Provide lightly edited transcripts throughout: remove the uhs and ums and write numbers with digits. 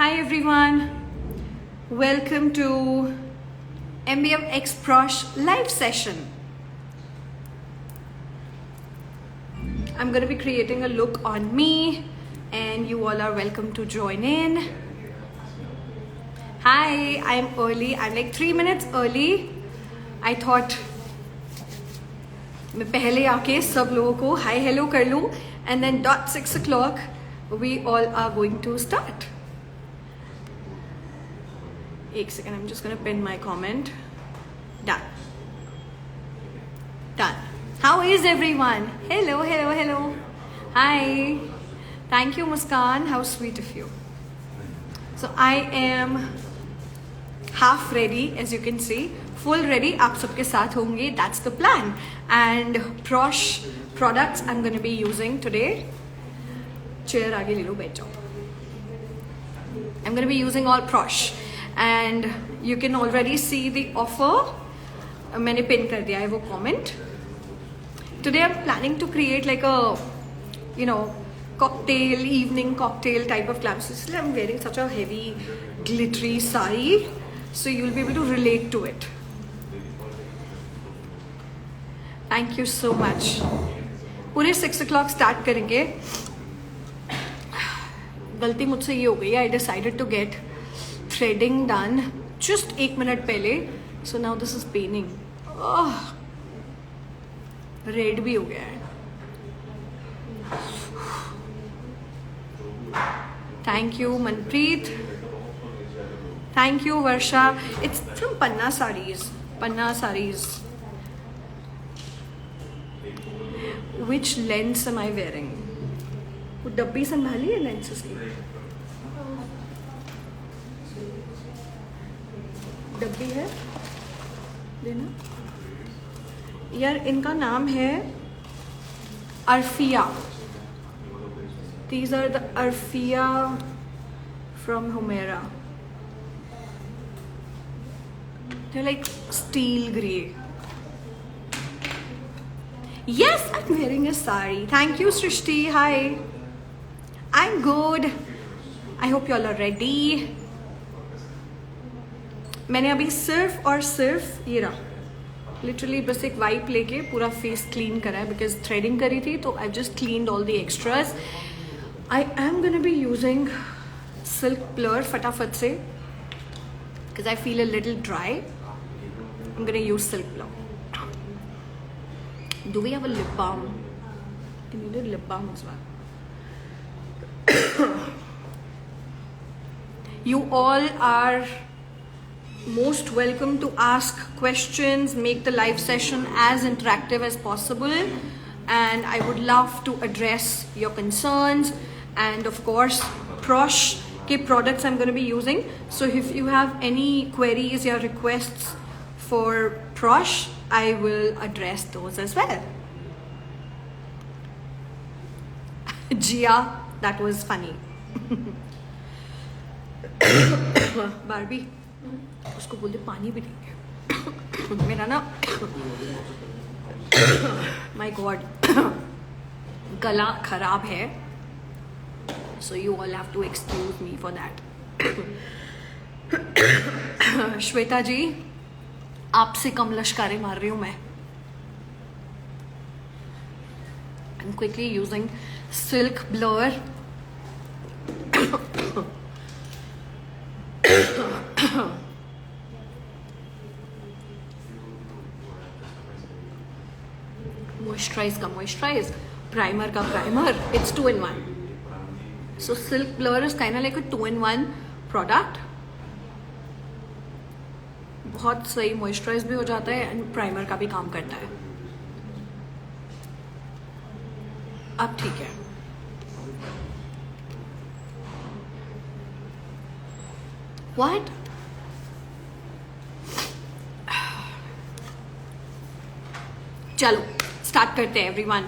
Hi everyone, welcome to MBM X Prosh live session. I'm going to be creating a look on me and you all are welcome to join in. Hi, I'm early. I'm like 3 minutes early. I thought मैं पहले आके सब लोगों को hi hello कर लूँ and then dot 6 o'clock we all are going to start. एक second, I'm just gonna pin my comment. Done. Done. How is everyone? Hello, hello, hello. Hi. Thank you, Muskan. How sweet of you. So I am half ready, as you can see. Full ready. आप सबके साथ होंगे. That's the plan. And Prosh products I'm going to be using today. Chair आगे ले लो, बैठ जाओ. I'm going to be using all Prosh. And you can already see the offer. मैंने pin कर दिया है वो comment. Today I'm planning to create like a, cocktail, evening cocktail type of glam. So I'm wearing such a heavy, glittery sari. So you'll be able to relate to it. Thank you so much. पूरे 6 o'clock start करेंगे. गलती मुझसे ये हो गई. I decided to get threading done just 1 minute पहले. So now this is paining. Red भी हो गया है. Thank you Manpreet. Thank you Varsha. It's from Panna Sarees. Panna Sarees. Which lens am I wearing? वो डब्बी संभाली है lenses की. डब्बी है देना यार. इनका नाम है Arfia. These are the Arfia from Humera. They're like steel grey. Yes, I'm wearing a sari. Thank you Srishti. Hi. I'm good. I hope you all are ready. मैंने अभी सिर्फ और सिर्फ ये रहा लिटरली बस एक वाइप लेके पूरा फेस क्लीन करा है बिकॉज थ्रेडिंग करी थी तो I just cleaned all the extras. I am gonna be using silk blur फटाफट से because I feel a little dry. I am gonna use silk blur. Do we have a lip balm? I need a lip balm as well. You all are most welcome to ask questions, make the live session as interactive as possible, and I would love to address your concerns. And of course Prosh के products I'm going to be using, so if you have any queries or requests for Prosh, I will address those as well. Jia, that was funny. Barbie, उसको बोल दे पानी भी देंगे. मेरा ना my God गला खराब है. So you all have to excuse me for that. Shweta ji, आपसे कम लश्कारे मार रही हूँ मैं. I am quickly using silk blur. Moisturize का moisturize, primer का primer. It's 2-in-1. So silk blur is kind of like a 2-in-1 product. बहुत सही moisturize भी हो जाता है and primer का भी काम करता है. अब ठीक है. What? चलो स्टार्ट करते हैं everyone.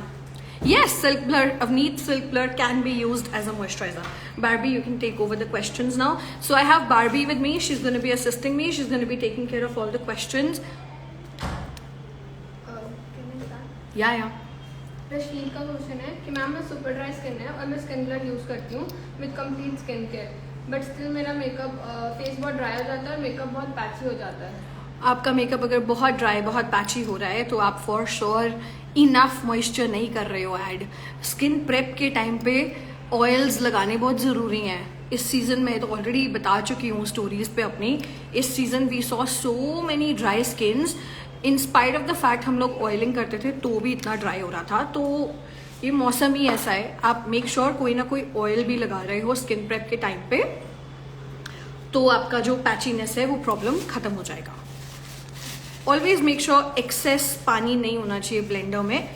Yes, silk blur, Avneet, silk blur can be used as a moisturizer. Barbie, you can take over the questions now. So I have Barbie with me. She's going to be assisting me. She's going to be taking care of all the questions. Can I start? Yeah. Rashid का question है कि ma'am मैं super dry skin है और मैं skin blur use करती हूँ with complete skin care. But still मेरा मेकअप फेस बहुत ड्राई हो जाता है और मेकअप बहुत पैची हो जाता है. आपका मेकअप अगर बहुत ड्राई बहुत पैची हो रहा है तो आप फॉर श्योर इनफ मॉइस्चर नहीं कर रहे हो ऐड. स्किन प्रेप के टाइम पे ऑयल्स लगाने बहुत ज़रूरी हैं. इस सीज़न में तो ऑलरेडी बता चुकी हूँ स्टोरीज पे अपनी. इस season we saw so many dry skins. In spite of the fact हम लोग ऑयलिंग करते थे तो भी इतना ड्राई हो रहा था. तो ये मौसम ही ऐसा है. आप मेक श्योर कोई ना कोई ऑयल भी लगा रहे हो स्किन प्रेप के टाइम पे, तो आपका जो पैचीनेस है वो प्रॉब्लम खत्म हो जाएगा. ऑलवेज मेक श्योर एक्सेस पानी नहीं होना चाहिए ब्लेंडर में.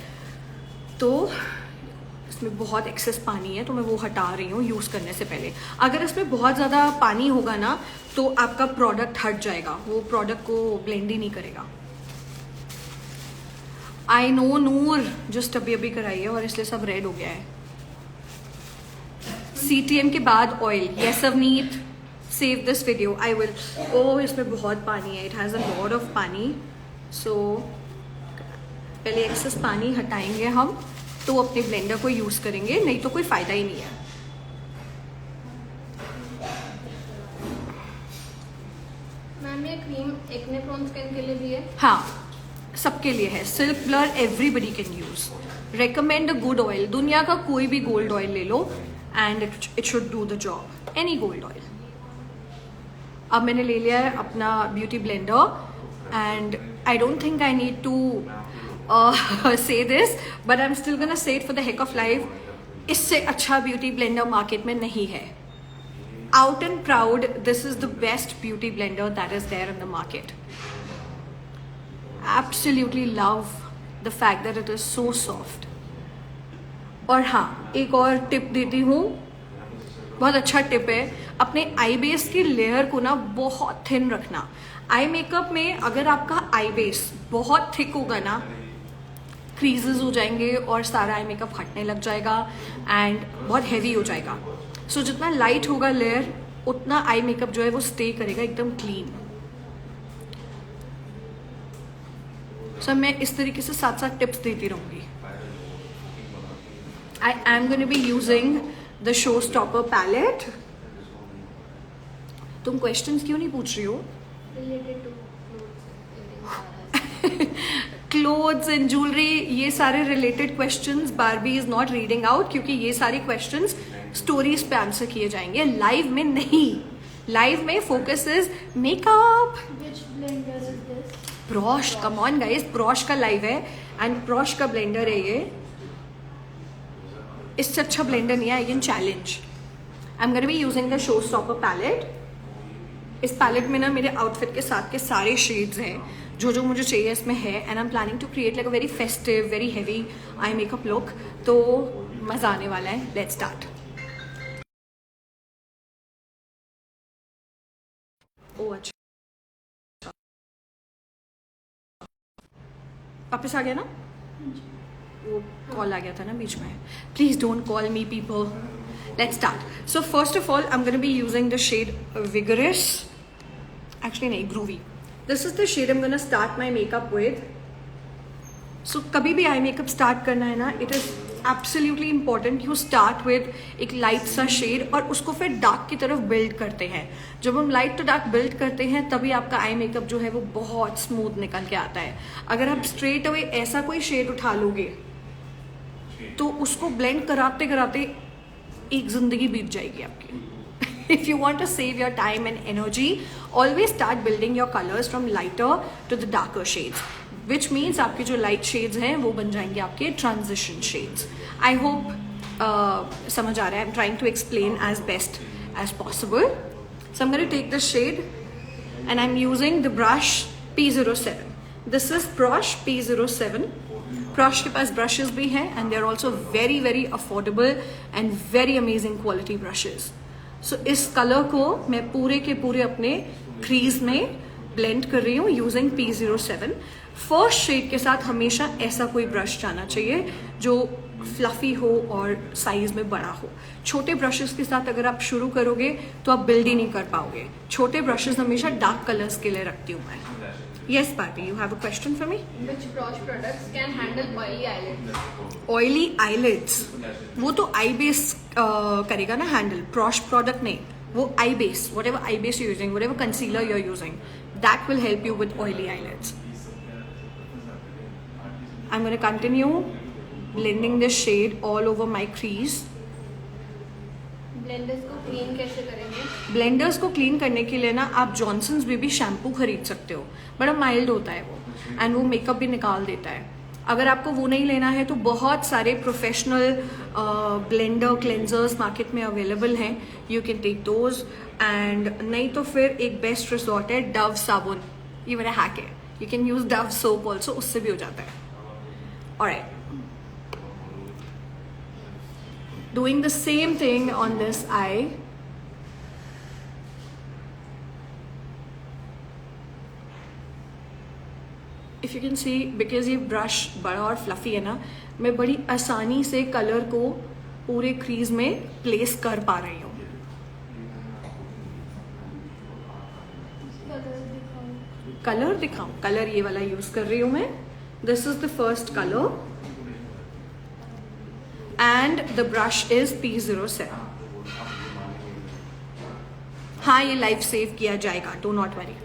तो इसमें बहुत एक्सेस पानी है तो मैं वो हटा रही हूँ यूज़ करने से पहले. अगर इसमें बहुत ज़्यादा पानी होगा ना तो आपका प्रोडक्ट हट जाएगा, वो प्रोडक्ट को ब्लेंड ही नहीं करेगा. आई नो नूर जस्ट अभी अभी कराई है और इसलिए सब रेड हो गया है. CTM के बाद oil. Yes Avneet, save this video. I will. Oh इसमें बहुत पानी है. It has a lot of pani. So पहले एक्सेस पानी हटाएंगे हम तो अपने ब्लेंडर को यूज़ करेंगे, नहीं तो कोई फ़ायदा ही नहीं है. मैम ये क्रीम एक्ने प्रोन स्किन के लिए भी है? हाँ सबके लिए है. Silk blur everybody can use. Recommend a good oil. दुनिया का कोई भी गोल्ड ऑयल ले लो and it should do the job. Any gold oil. अब मैंने ले लिया है अपना beauty blender and I don't think I need to say this but I'm still gonna say it for the heck of life. इससे अच्छा beauty blender market में नहीं है. Out and proud, this is the best beauty blender that is there in the market. Absolutely love the fact that it is so soft. और हाँ एक और tip देती हूँ, बहुत अच्छा टिप है. अपने आई बेस की लेयर को ना बहुत थिन रखना. आई मेकअप में अगर आपका आई बेस बहुत थिक होगा ना क्रीजेस हो जाएंगे और सारा आई मेकअप हटने लग जाएगा एंड बहुत हैवी हो जाएगा. सो जितना लाइट होगा लेयर उतना आई मेकअप जो है वो स्टे करेगा एकदम क्लीन. सो मैं इस तरीके से साथ साथ टिप्स देती रहूंगी. I am going to be using the show stopper palette. तुम क्वेश्चंस क्यों नहीं पूछ रही हो? Related to clothes and jewellery, ये सारे related questions Barbie is not reading out क्योंकि ये सारे क्वेश्चंस स्टोरीज पे आंसर किए जाएंगे, लाइव में नहीं. लाइव में focus is makeup. Which blender is this? Praush. Come on guys, Praush का लाइव है एंड ब्रॉश का ब्लेंडर है ये. इससे अच्छा ब्लेंडर नहीं है. I can challenge. I am gonna be using the show stopper palette. इस पैलेट में ना मेरे आउटफिट के साथ के सारे शेड्स हैं जो जो मुझे चाहिए इसमें है. And I am planning to create like a very festive very heavy eye makeup look. तो मज़ा आने वाला है. Let's start. ओह अच्छा वापस आ गया ना. वो कॉल आ गया था ना बीच में. Please don't call me people. Let's start. So first of all I am gonna be using the shade vigorous. Actually नहीं, groovy. This is the shade I am gonna start my makeup with. So कभी भी eye makeup start करना है ना, it is absolutely important you start with एक light सा shade और उसको फिर डार्क की तरफ बिल्ड करते हैं. जब हम लाइट टू डार्क बिल्ड करते हैं तभी आपका आई मेकअप जो है वो बहुत स्मूथ निकल के आता है. अगर आप स्ट्रेट अवे ऐसा कोई शेड उठा लोगे तो उसको ब्लेंड कराते कराते एक जिंदगी बीत जाएगी आपकी. If you want to save your time and energy, always start building your colors from lighter to the darker shades, which means आपके जो light shades हैं वो बन जाएंगे आपके transition shades. I hope समझ आ रहा है. I'm trying to explain as best as possible. So I'm going to take this shade and I'm using the brush P07. This is brush P07. Brush के पास brushes भी हैं and they are also very very affordable and very amazing quality brushes. So इस colour को मैं पूरे के पूरे अपने क्रीज में ब्लेंड कर रही हूँ यूजिंग P07. फर्स्ट शेड के साथ हमेशा ऐसा कोई ब्रश जाना चाहिए जो फ्लफी हो और साइज में बड़ा हो. छोटे ब्रशेस के साथ अगर आप शुरू करोगे तो आप बिल्ड ही नहीं कर पाओगे. छोटे ब्रशेस हमेशा डार्क कलर्स के लिए रखती हूँ मैं. Yes, Party, you have a question for me? Which brush products can handle oily eyelids? Oily eyelids, वो तो आई बेस करेगा ना हैंडल. ब्रश प्रोडक्ट नहीं, वो eye base, whatever eye base you using, whatever concealer you are using, that will help you with oily eyelids. I'm going to continue blending this shade all over my crease. Blenders को clean कैसे करेंगे? Blenders को clean करने के लिए ना आप Johnson's baby shampoo खरीद सकते हो, बड़ा माइल्ड होता है वो, एंड वो मेकअप भी निकाल देता है. अगर आपको वो नहीं लेना है तो बहुत सारे प्रोफेशनल ब्लेंडर क्लेंजर्स मार्केट में अवेलेबल हैं, you can take those. And नहीं तो फिर एक बेस्ट रिजॉर्ट है डव साबुन, ये मेरा हैक है, you can use Dove soap also, उससे भी हो जाता है. Alright, doing the same thing on this eye. If you can see, because ये ब्रश बड़ा और फ्लफी है ना, मैं बड़ी आसानी से कलर को पूरे क्रीज में प्लेस कर पा रही हूँ. कलर दिखाऊं? कलर ये वाला यूज कर रही हूँ मैं. This is the first colour and the brush is P07. हाँ, ये लाइफ सेव किया जाएगा, डो नॉट वरी.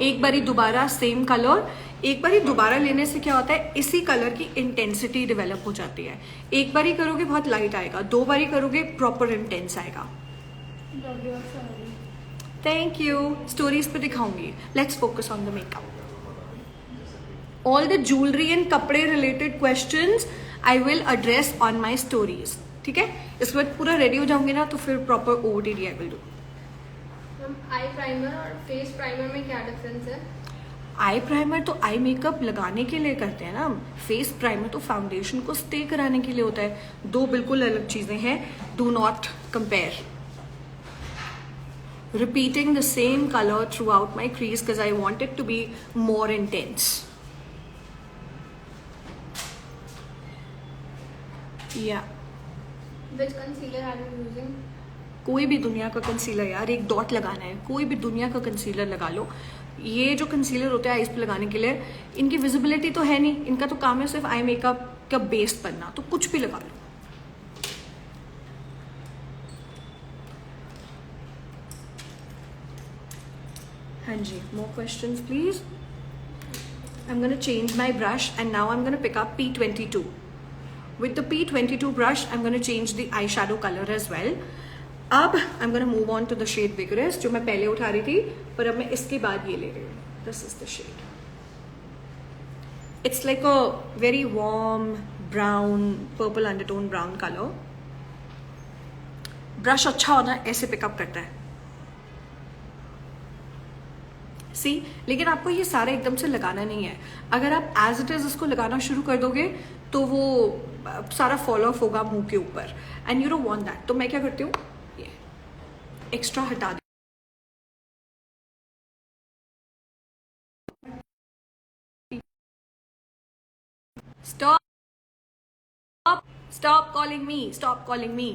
एक बारी दोबारा सेम कलर, एक बारी दोबारा लेने से क्या होता है, इसी कलर की इंटेंसिटी डेवलप हो जाती है. एक बारी करोगे बहुत लाइट आएगा, दो बारी करोगे प्रॉपर इंटेंस आएगा. Thank you. स्टोरीज पे दिखाऊंगी. Let's focus on the makeup. All the jewellery and कपड़े related questions I will address on my stories. ठीक है, इसके बाद पूरा रेडी हो जाऊंगी ना तो फिर proper OOTD I will do. Eye primer और फेस प्राइमर में क्या डिफरेंस है? आई प्राइमर तो आई मेकअप लगाने के लिए करते हैं ना, फेस प्राइमर तो फाउंडेशन को स्टे कराने के लिए होता है. दो बिल्कुल अलग चीजें हैं, do not compare. Repeating the same colour throughout my crease because I want it to be more intense. या Which concealer are you using? कोई भी दुनिया का कंसीलर यार, एक डॉट लगाना है, कोई भी दुनिया का कंसीलर लगा लो. ये जो कंसीलर होते हैं आईज पे लगाने के लिए, इनकी विजिबिलिटी तो है नहीं, इनका तो काम है सिर्फ आई मेकअप का बेस बनना, तो कुछ भी लगा लो. हाँ जी, more questions please. I'm going to change my brush and now I'm going to pick up P22. With the P22 brush, I'm going to change the eyeshadow color as well. अब I'm going to move on to the shade Vigorous, जो मैं पहले उठा रही थी, पर अब मैं इसके बाद ये ले रही हूँ. This is the shade. It's like a very warm brown, purple undertone brown color. Brush अच्छा होना ऐसे पिकअप करता है. सी, लेकिन आपको ये सारा एकदम से लगाना नहीं है. अगर आप एज इट इज इसको लगाना शुरू कर दोगे तो वो सारा फॉल ऑफ होगा मुंह के ऊपर, and you don't want that. तो मैं क्या करती हूँ, ये एक्स्ट्रा हटा दे. Stop stop calling me, stop calling me.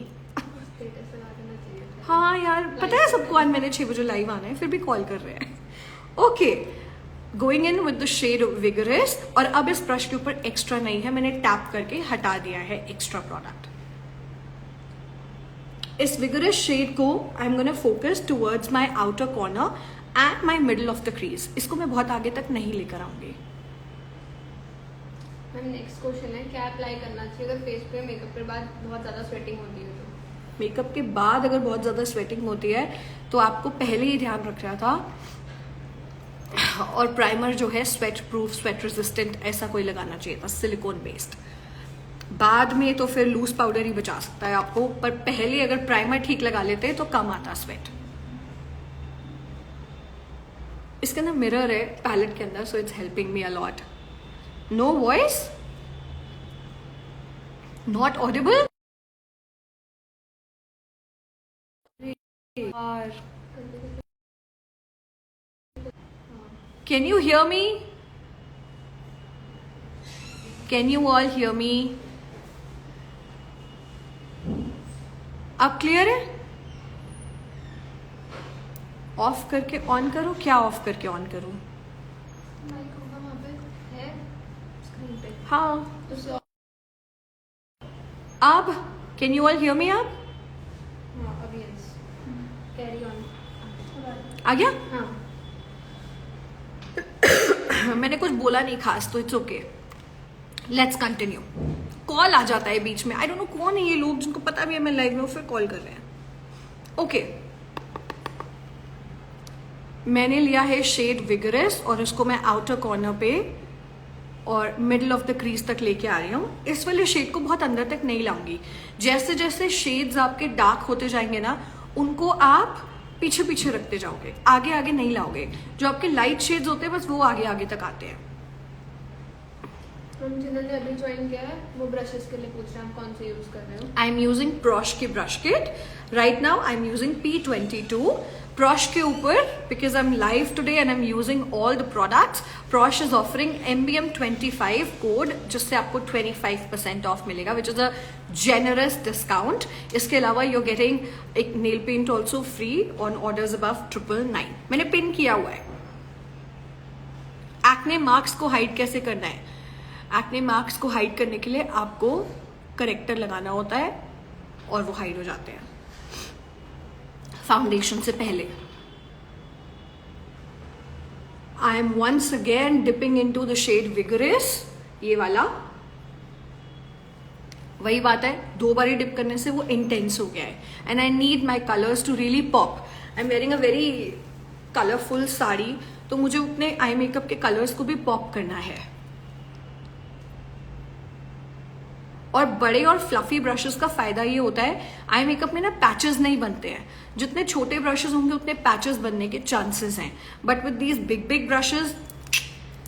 हाँ यार, पता है सबको आज मैंने 6 बजे लाइव आना है, फिर भी कॉल कर रहे हैं. Okay, going in with the shade vigorous. और अब इस ब्रश के ऊपर एक्स्ट्रा नहीं है, मैंने टैप करके हटा दिया है एक्स्ट्रा प्रोडक्ट. इस विगरस शेड को आई am gonna focus towards my outer corner and my middle of the crease. इसको मैं बहुत आगे तक नहीं लेकर आऊंगी. मैम नेक्स्ट क्वेश्चन है, क्या अप्लाई करना चाहिए अगर फेस पे मेकअप के बाद बहुत ज़्यादा स्वेटिंग होती है? तो मेकअप के बाद अगर बहुत ज़्यादा स्वेटिंग होती है तो आपको पहले ही ध्यान रखना था, और प्राइमर जो है स्वेट प्रूफ, स्वेट रेजिस्टेंट ऐसा कोई लगाना चाहिए था, सिलिकॉन बेस्ड. बाद में तो फिर लूज पाउडर ही बचा सकता है आपको, पर पहले अगर प्राइमर ठीक लगा लेते तो कम आता स्वेट. इसके अंदर मिरर है पैलेट के अंदर, so it's helping me a lot. No voice, not audible. Can you hear me? Can you all hear me? अब क्लियर है? ऑफ करके ऑन करो, क्या ऑफ करके ऑन करूं? माइक होगा वहाँ पे है स्क्रीन पे. हाँ, तो अब कैन यू ऑल हियर मी? अब हाँ, अभी yes. आ गया? हाँ. मैंने कुछ बोला नहीं खास, तो it's okay. Let's continue. Call आ जाता है बीच में. आई डोंट नो कौन है ये लोग जिनको पता भी है मैं लाइव में, फिर कॉल कर रहे हैं. ओके. मैंने लिया है शेड विगरस और इसको मैं आउटर कॉर्नर पे और मिडल ऑफ द क्रीज तक लेके आ रही हूँ. इस वाले शेड को बहुत अंदर तक नहीं लाऊंगी. जैसे जैसे शेड्स आपके डार्क होते जाएंगे ना, उनको आप पीछे पीछे रखते जाओगे, आगे आगे नहीं लाओगे. जो आपके लाइट शेड्स होते हैं बस वो आगे आगे तक आते हैं. हम जिन्होंने अभी ज्वाइन किया है वो ब्रशेस के लिए पूछ रहे हैं आप कौन से यूज कर रहे हो. आई एम यूजिंग प्रॉश की brush kit. Right now I am using P22. Praush के ऊपर, because I am live today and I am using all the products, Praush is offering MBM25 code, जिससे आपको 25% ऑफ मिलेगा, which is a generous discount. इसके अलावा you are getting एक nail paint also free on orders above 999. मैंने pin किया हुआ है. एक्ने मार्क्स को हाइड कैसे करना है? एक्ने मार्क्स को हाइड करने के लिए आपको करेक्टर लगाना होता है और वो हाइड हो जाते हैं फाउंडेशन से पहले. I am once again dipping into the shade vigorous. ये वाला वही बात है, 2 बार डिप करने से वो इंटेंस हो गया है. And I need my colours to really pop. I am wearing a very colourful sari, तो मुझे अपने आई मेकअप के कलर्स को भी पॉप करना है. और बड़े और फ्लफी ब्रशेस का फायदा ये होता है, आई मेकअप में ना पैचेस नहीं बनते हैं. जितने छोटे ब्रशेस होंगे उतने पैचेस बनने के चांसेस हैं. But with these big big brushes,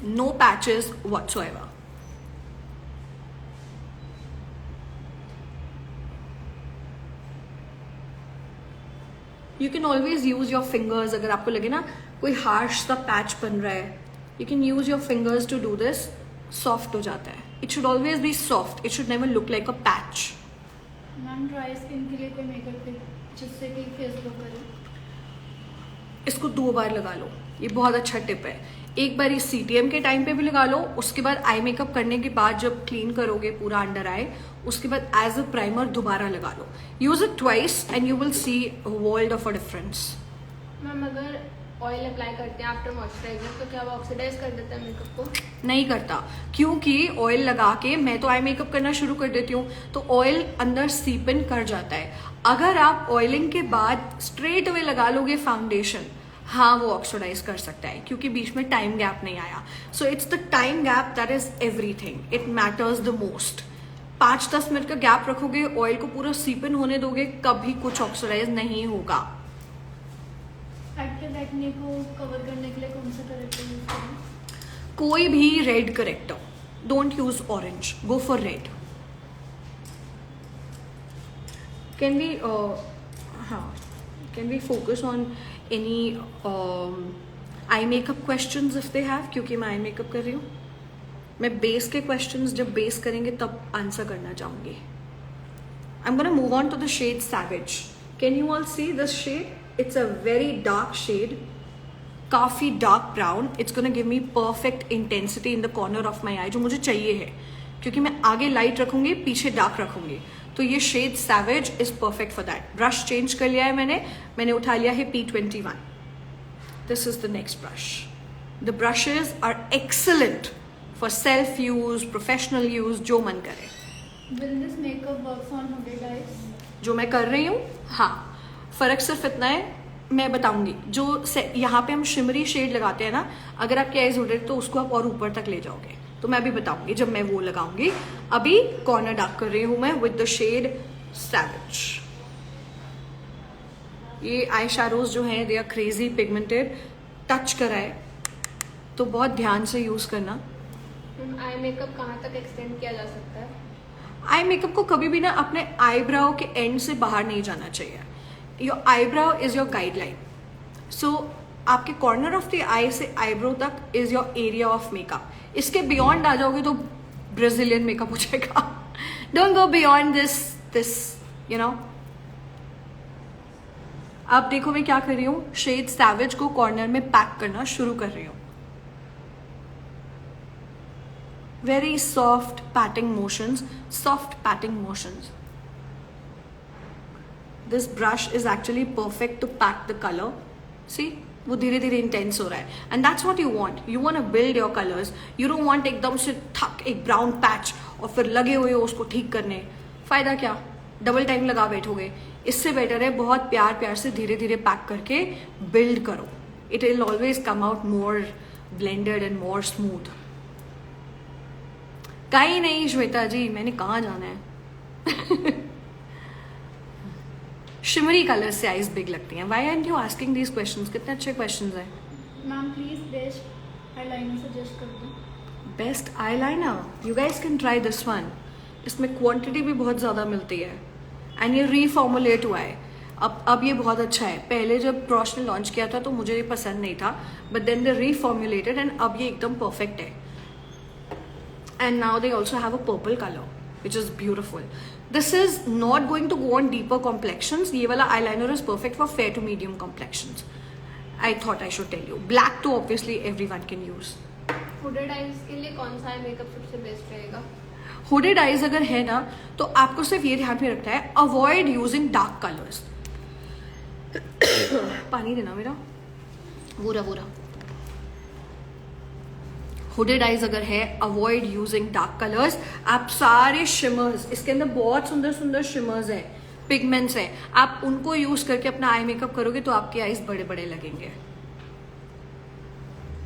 no patches whatsoever. You can always use your fingers. अगर आपको लगे ना कोई हार्श सा पैच बन रहा है, you can use your fingers to do this. Soft हो जाता है. It should always be soft. It should never look like a patch. Ma'am dry skin के लिए कोई मेकअप टिप जिससे कि फेस ग्लो करे? इसको 2 बार लगा लो. ये बहुत अच्छा टिप है. एक बार इस CTM के टाइम पे भी लगा लो. उसके बाद आई मेकअप करने के बाद जब क्लीन करोगे पूरा अंडर आई, उसके बाद एज अ प्राइमर दोबारा लगा लो. Use it twice and you will see world of a difference. Ma'am अगर ऑयल अप्लाई करते हैं आफ्टर मॉइस्चराइजर तो क्या वो ऑक्सीडाइज कर देता है मेकअप को? नहीं करता, क्योंकि ऑयल लगा के मैं तो आई मेकअप करना शुरू कर देती हूँ तो ऑयल अंदर सीप इन कर जाता है. अगर आप ऑयलिंग के बाद स्ट्रेट अवे लगा लोगे फाउंडेशन, हाँ वो ऑक्सीडाइज कर सकता है, क्योंकि बीच में टाइम गैप नहीं आया. So it's the time gap that is everything. It matters the most. 5-10 minute का गैप रखोगे, ऑयल को पूरा सीप इन होने दोगे, कभी कुछ ऑक्सीडाइज नहीं होगा. एक्टिव एक्ने को कवर करने के लिए कौन सा करेक्टर यूज करें? कोई भी red corrector. Don't use orange, go for red. Can we can we focus on any eye makeup questions if they have, क्योंकि मैं आई मेकअप कर रही हूँ. मैं बेस के क्वेश्चंस जब बेस करेंगे तब आंसर करना चाहूंगी. I am gonna move on to the shade savage. Can you all see this shade? It's a very dark shade, काफी dark brown. It's gonna give me perfect intensity in the corner of my eye, जो मुझे चाहिए है, क्योंकि मैं आगे light रखूंगी, पीछे डार्क रखूंगी. तो ये shade savage is perfect for that. Brush change कर लिया है मैंने उठा लिया है P21. This is the next brush. The brushes are excellent for self use, professional use, जो मन करे. Will this makeup works on hooded eyes? जो मैं कर रही हूँ, हाँ. फर्क सिर्फ इतना है, मैं बताऊंगी. जो यहाँ पे हम शिमरी शेड लगाते हैं ना, अगर आपकी आईज हुडेड तो उसको आप और ऊपर तक ले जाओगे, तो मैं भी बताऊंगी जब मैं वो लगाऊंगी. अभी कॉर्नर डार्क कर रही हूं मैं विद द शेड सैवेज. ये आई शैडोज जो हैं they are crazy pigmented. Touch करा है तो बहुत ध्यान से यूज करना. आई मेकअप कहाँ तक एक्सटेंड किया जा सकता है? आई मेकअप को कभी भी ना अपने आईब्राउ के एंड से बाहर नहीं जाना चाहिए. Your eyebrow is your guideline. So आपके कॉर्नर ऑफ द आई से आईब्रो तक is your area of makeup. इसके बियॉन्ड आ जाओगे तो ब्राजीलियन मेकअप हो जाएगा. Don't go beyond this you know. अब देखो मैं क्या कर रही हूँ, शेड सैवेज को कॉर्नर में पैक करना शुरू कर रही हूँ. Very soft patting motions. This brush is actually perfect to pack the color. See, वो धीरे धीरे इंटेंस हो रहा है, and that's what you want to build your colours. You don't want एकदम से थक एक ब्राउन पैच और फिर लगे हुए हो उसको ठीक करने. फायदा क्या, डबल टाइम लगा बैठोगे. इससे बेटर है बहुत प्यार प्यार से धीरे धीरे पैक करके बिल्ड करो. It will always come out more blended and more smooth. कहीं नहीं श्वेता जी, मैंने कहाँ जाना है. शिमरी कलर से आईज बिग लगती हैं. Why aren't you asking these questions? कितने अच्छे क्वेश्चंस हैं. Ma'am please best eyeliner suggest कर दो. Best eyeliner, you guys can try this one. इसमें क्वांटिटी भी बहुत ज़्यादा मिलती है एंड ये रीफॉर्मुलेट हुआ है. अब ये बहुत अच्छा है. पहले जब ब्रश ने लॉन्च किया था तो मुझे ये पसंद नहीं था, बट देन दे रीफॉर्मुलेटेड एंड अब ये एकदम परफेक्ट है. And now they also have a purple colour which is beautiful. This is not going to go on deeper complexions. ये वाला eyeliner is perfect for fair to medium complexions. I thought I should tell you. Black तो obviously everyone can use. Hooded eyes के लिए कौन सा makeup सबसे best रहेगा? Hooded eyes अगर है ना तो आपको सिर्फ ये ध्यान में रखना है, avoid using dark colors. पानी देना मेरा. वोरा हुडेड आइज अगर है, अवॉइड यूजिंग डार्क कलर्स. आप सारे शिमर्स, इसके अंदर बहुत सुंदर सुंदर शिमर्स है, पिगमेंट्स है, आप उनको यूज करके अपना आई मेकअप करोगे तो आपके आईज बड़े बड़े लगेंगे.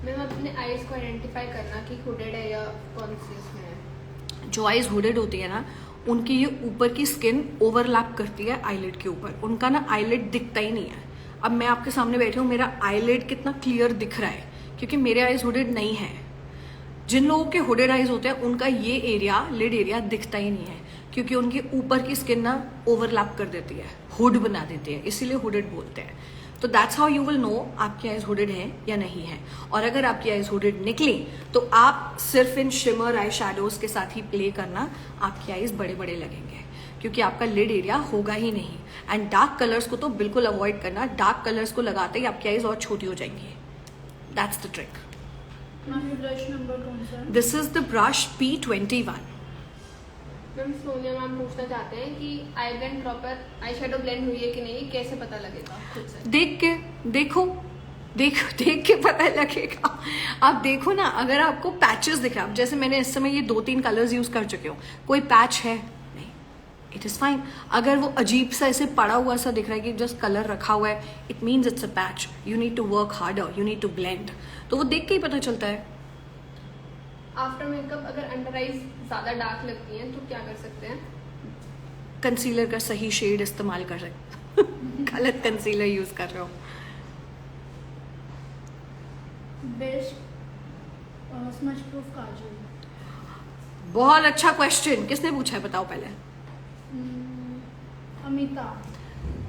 मैम अपने आईज को आइडेंटिफाई करना कि हुडेड है या कौन सी इसमें है. जो आईज हुडेड होती है ना, उनकी ये ऊपर की स्किन ओवरलैप करती है आईलिड के ऊपर. उनका ना आईलिड दिखता ही नहीं है. अब मैं आपके सामने बैठी हूँ, मेरा आईलिड कितना क्लियर दिख रहा है क्योंकि मेरे आईज हुडेड नहीं है. जिन लोगों के हुडेड आईज होते हैं उनका ये एरिया, लिड एरिया दिखता ही नहीं है क्योंकि उनके ऊपर की स्किन ना ओवरलैप कर देती है, हुड बना देती है, इसीलिए हुडेड बोलते हैं. तो that's how you will know आपकी आईज हुडेड है या नहीं है. और अगर आपकी आईज हुडेड निकली तो आप सिर्फ इन शिमर आई शैडोज के साथ ही प्ले करना, आपकी आईज बड़े बड़े लगेंगे क्योंकि आपका लिड एरिया होगा ही नहीं. एंड डार्क कलर्स को तो बिल्कुल अवॉइड करना. डार्क कलर्स को लगाते ही आपकी आईज और छोटी हो जाएंगी. That's the trick. मैम ये ब्रश नंबर कौन सा है? This is the brush P21. Ma'am Sonia ma'am पूछना चाहते हैं कि eye blend proper eye shadow blend हुई है कि नहीं, कैसे पता लगेगा खुद से? देख के देख के पता लगेगा. आप देखो ना, अगर आपको पैचेस दिख रहा है, जैसे मैंने इस समय ये 2-3 कलर्स यूज कर चुके हूँ, कोई पैच है नहीं, इट इज फाइन. अगर वो अजीब सा ऐसे पड़ा हुआ सा दिख रहा है कि जस्ट कलर रखा हुआ है, it means it's a patch. You need to work harder, you need to blend. तो वो देख के ही पता चलता है. आफ्टर मेकअप अगर अंडर आईज ज्यादा डार्क लगती हैं तो क्या कर सकते हैं? कंसीलर का सही शेड इस्तेमाल कर सकते. गलत कंसीलर यूज कर रहे हो. बेस्ट स्मच प्रूफ काजल. बहुत अच्छा क्वेश्चन. किसने पूछा है बताओ पहले.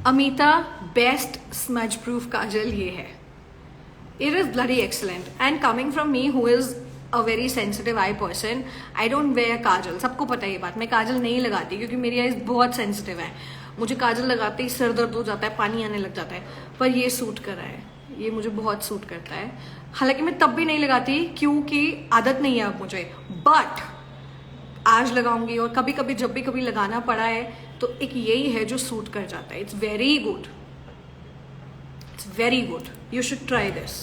अमिता बेस्ट स्मज प्रूफ काजल ये है. It is bloody excellent. And coming from me who is a very sensitive eye person, I don't wear काजल. सबको पता है ये बात. मैं काजल नहीं लगाती क्योंकि मेरी आईज बहुत सेंसिटिव है. मुझे काजल लगाते ही सर दर्द हो जाता है, पानी आने लग जाता है. पर ये सूट कर रहा है, ये मुझे बहुत सूट करता है. हालांकि मैं तब भी नहीं लगाती क्योंकि आदत नहीं है अब मुझे, बट आज लगाऊंगी. और कभी कभी जब भी कभी लगाना पड़ा है तो एक यही है जो सूट कर जाता है. It's very good, it's very good. You should try this.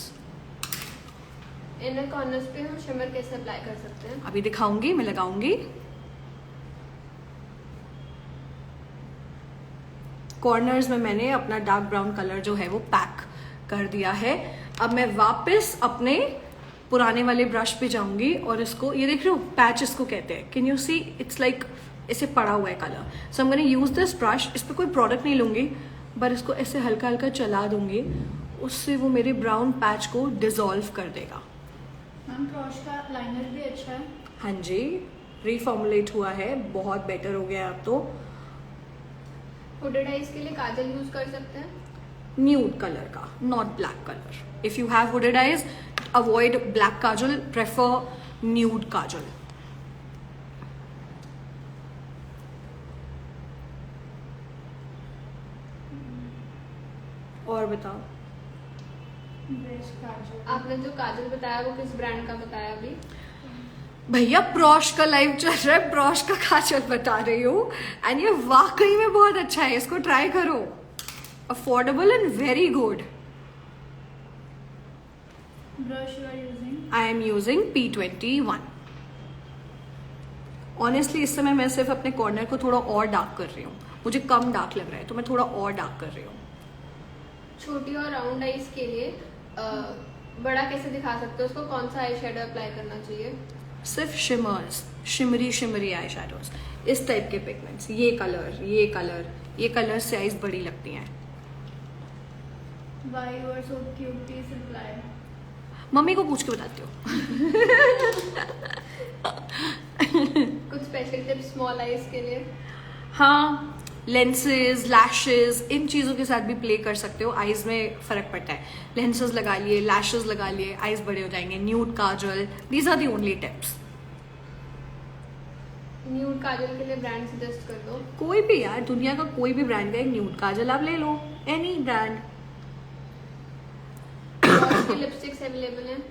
Inner corners पे हम शिमर कैसे अप्लाई कर सकते हैं? अभी दिखाऊंगी, मैं लगाऊंगी. कॉर्नर्स में मैंने अपना डार्क ब्राउन कलर जो है वो पैक कर दिया है. अब मैं वापस अपने पुराने वाले ब्रश पे जाऊंगी और इसको, ये देख रहे हो पैच इसको कहते हैं. Can you see it's like ऐसे पड़ा हुआ है colour. So I am gonna use this brush. इस पे कोई प्रोडक्ट नहीं लूंगी, पर इसको ऐसे हल्का हल्का चला दूंगी, उससे वो मेरे ब्राउन पैच को डिसॉल्व कर देगा. मैम क्रॉश का लाइनर भी अच्छा है. हाँ जी, रीफॉर्मुलेट हुआ है, बहुत बेटर हो गया अब तो. हुडेड आईज के लिए काजल यूज कर सकते हैं? न्यूड कलर का, not black colour. If you have hooded eyes, avoid black kajal, prefer nude kajal. और बताओ. बेस्ट काजल. आपने जो काजल बताया वो किस ब्रांड का बताया अभी? भैया प्रॉश का लाइव चल रहा है, प्रॉश का काजल बता रही हूँ. एंड ये वाकई में बहुत अच्छा है, इसको ट्राई करो. Affordable and very good. Brush you are using. I am using P21. Honestly इस समय मैं सिर्फ अपने कॉर्नर को थोड़ा और डार्क कर रही हूँ, मुझे कम डार्क लग रहा है तो मैं थोड़ा और डार्क कर रही हूँ. छोटी और राउंड आईज के लिए बड़ा कैसे दिखा सकते हो उसको? कौन सा आई शेडो अप्लाई करना चाहिए? सिर्फ शिमर्स, शिमरी आई शैडोज, इस टाइप के पिगमेंट्स, ये कलर से आईज बड़ी लगती हैं. Why you are so cute? Please reply. Mummy को पूछ के बताती हूँ. कुछ स्पेशल टिप्स स्मॉल आईज के लिए? हाँ, लेंसेज, लैशेज, इन चीज़ों के साथ भी प्ले कर सकते हो. आईज में फर्क पड़ता है. लेंसेज लगा लिए, लैशेज लगा लिए, आईज बड़े हो जाएंगे. Nude kajal, these are the only tips. Nude काजल के लिए ब्रांड सजेस्ट कर दो. कोई भी यार, दुनिया का कोई भी ब्रांड का एक न्यूड काजल आप ले लो, एनी ब्रांड. और की लिपस्टिक्स अवेलेबल हैं?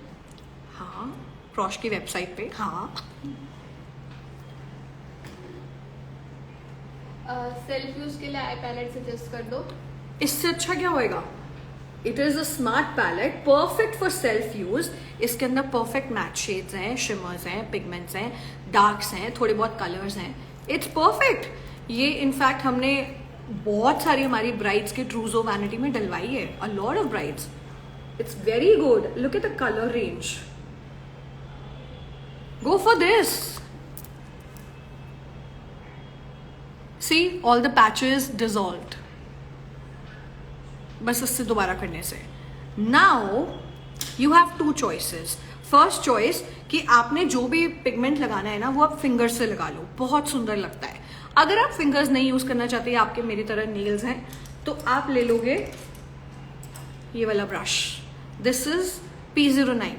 हाँ, प्रॉश की वेबसाइट पे. हाँ, सेल्फ यूज के लिए आई पैलेट सजेस्ट कर दो. इससे अच्छा क्या होएगा? It is a smart palette, perfect for self use. इसके अंदर परफेक्ट मैच शेड्स हैं, शिमर्स हैं, पिगमेंट्स हैं, डार्क्स हैं, थोड़े बहुत कलर्स हैं. It's perfect. ये इनफैक्ट हमने बहुत सारी हमारी ब्राइड्स के ट्रूजो वैनिटी में डलवाई है. अ lot of brides. It's very good. Look at the colour range. Go for this. See, all the patches dissolved. बस इससे दोबारा करने से. Now you have two choices. First choice कि आपने जो भी पिगमेंट लगाना है ना वो आप फिंगर से लगा लो, बहुत सुंदर लगता है. अगर आप फिंगर्स नहीं यूज करना चाहते, आपके मेरी तरह नेल्स हैं, तो आप ले लोगे ये वाला brush. This is P09.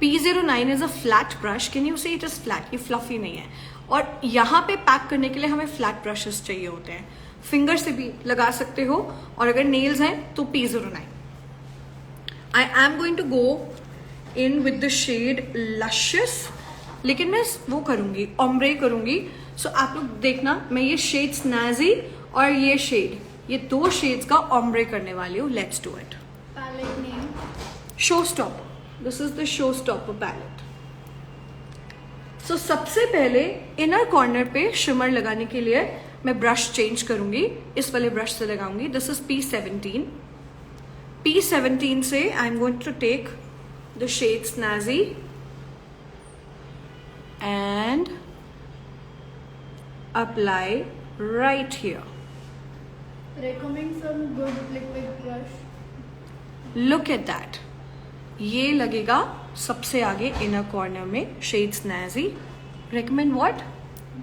P09 is a flat brush. Can you see it is flat? ये फ्लफी नहीं है. और यहाँ पे पैक करने के लिए हमें फ्लैट ब्रशेस चाहिए होते हैं. फिंगर से भी लगा सकते हो, और अगर नेल्स हैं तो P09. I am going to go in with the shade luscious, लेकिन मैं वो करूंगी, ऑम्ब्रे करूंगी. सो आप लोग देखना, मैं ये शेड स्नैजी और ये शेड, ये दो शेड्स का ऑम्ब्रे करने वाली हूँ. Let's do it. Palette name. Show stopper. This is the show stopper palette. So सबसे पहले इनर कॉर्नर पे शिमर लगाने के लिए मैं ब्रश चेंज करूंगी. इस वाले ब्रश से लगाऊंगी. This is P17. P17 से I am going to take the shade snazzy and apply right here. Recommend some good liquid brush. Look at that. ये लगेगा सबसे आगे इनर कॉर्नर में. Shade snazzy. Recommend what?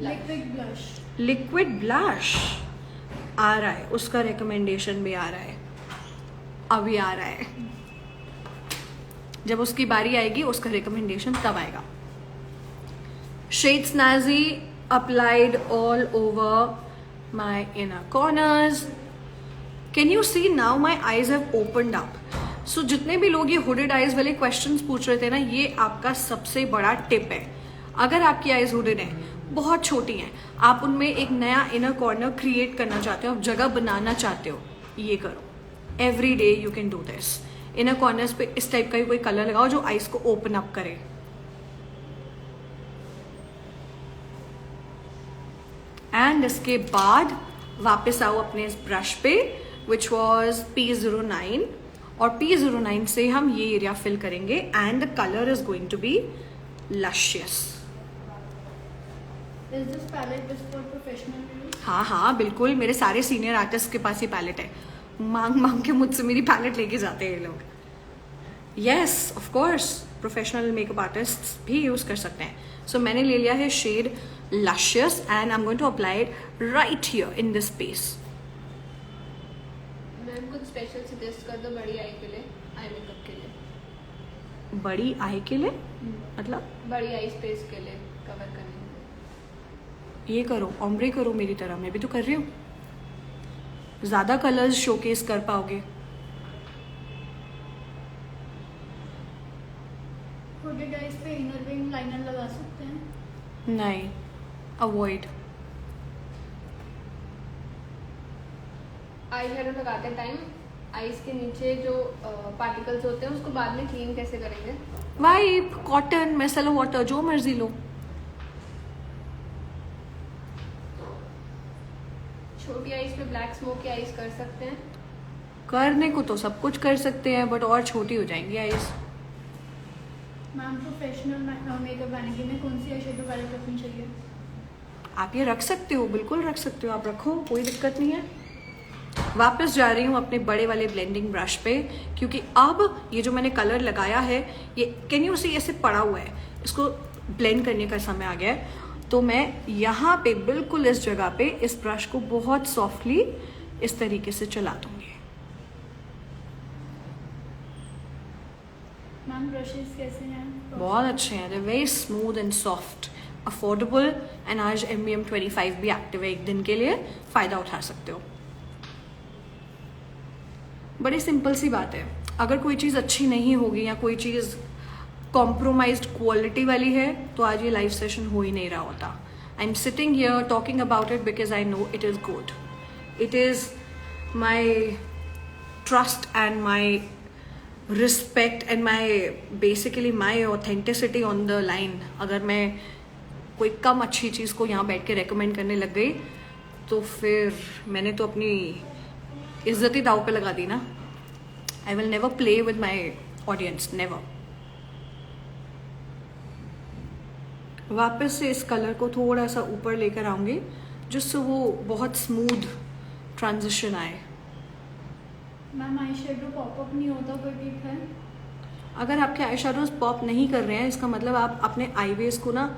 Liquid blush. Liquid blush आ रहा है, उसका रिकमेंडेशन भी आ रहा है, अभी आ रहा है. जब उसकी बारी आएगी उसका रिकमेंडेशन तब आएगा. Shade snazzy applied all over my inner corners. Can you see now my eyes have opened up. So जितने भी लोग ये हुडेड आईज वाले क्वेश्चंस पूछ रहे थे ना, ये आपका सबसे बड़ा टिप है. अगर आपकी आईज हुडेड है, बहुत छोटी हैं, आप उनमें एक नया इनर कॉर्नर क्रिएट करना चाहते हो, आप जगह बनाना चाहते हो, ये करो. Every day you can do this. Inner corners पे इस टाइप का ही कोई कलर लगाओ जो आईज को ओपन अप करे. एंड इसके बाद वापस आओ अपने इस ब्रश पे विच वॉज P09, और P09 से हम ये एरिया फिल करेंगे and the colour is going to be luscious. Is this palette just for professional use? हाँ हाँ बिल्कुल, मेरे सारे सीनियर आर्टिस्ट के पास ये पैलेट है. मांग मांग के मुझसे मेरी पैलेट लेके जाते हैं ये लोग. Yes of course, professional makeup artist भी यूज कर सकते हैं. सो मैंने ले लिया है shade luscious and I am going to apply it right here in this space. Ma'am कुछ स्पेशल सजेस्ट कर दो बड़ी आई के लिए, आई मेकअप के लिए. बड़ी आई के लिए मतलब? बड़ी आई स्पेस के लिए कवर करने के लिए. ये करो, ऑम्ब्रे करो मेरी तरह, मैं भी तो कर रही हूँ. ज्यादा कलर्स शोकेस कर पाओगे. Hooded eyes पे inner wing liner लगा सकते हैं. नहीं, अवॉइड. आई शेडो लगाते टाइम आईज के नीचे जो पार्टिकल्स होते हैं उसको बाद में क्लीन कैसे करेंगे? वाइप, कॉटन, मिसेलर वाटर, जो मर्जी लो। छोटी आईज पे ब्लैक स्मोकी आईज कर सकते हैं? करने को तो सब कुछ कर सकते हैं, बट और छोटी हो जाएंगी आईज। मैम प्रोफेशनल मेकअप बनाने में कौन सी आई शेडो पैलेट रखनी चाहिए? आप ये रख सकते हो, बिल्कुल रख सकते हो, आप रखो, कोई दिक्कत नहीं है। वापस जा रही हूँ अपने बड़े वाले ब्लेंडिंग ब्रश पे, क्योंकि अब ये जो मैंने कलर लगाया है, ये कैन यू सी ऐसे पड़ा हुआ है, इसको ब्लेंड करने का समय आ गया है। तो मैं यहाँ पे बिल्कुल इस जगह पे इस ब्रश को बहुत सॉफ्टली इस तरीके से चला दूंगी। मैम ब्रशेस कैसे हैं? बहुत अच्छे हैं, they very smooth and soft, affordable, and आज MBM25 भी एक्टिव है, एक दिन के लिए फ़ायदा उठा सकते हो। बड़ी सिंपल सी बात है, अगर कोई चीज़ अच्छी नहीं होगी या कोई चीज़ कॉम्प्रोमाइज्ड क्वालिटी वाली है तो आज ये लाइव सेशन हो ही नहीं रहा होता। I am sitting here talking about it because I know it is good, it is my trust and my respect and my basically my authenticity on the line. अगर मैं कोई कम अच्छी चीज़ को यहाँ बैठ के रेकमेंड करने लग गई तो फिर मैंने तो अपनी इज्जत ही दाव पे लगा दी ना। I will never play with my audience, never. वापस से इस कलर को थोड़ा सा ऊपर लेकर आऊंगी जिससे वो बहुत स्मूथ ट्रांजिशन आए। मैम आई शेडो पॉपअप नहीं होता, कोई टिप है? अगर आपके आई शेडोज पॉप नहीं कर रहे हैं, इसका मतलब आप अपने आई बेस को ना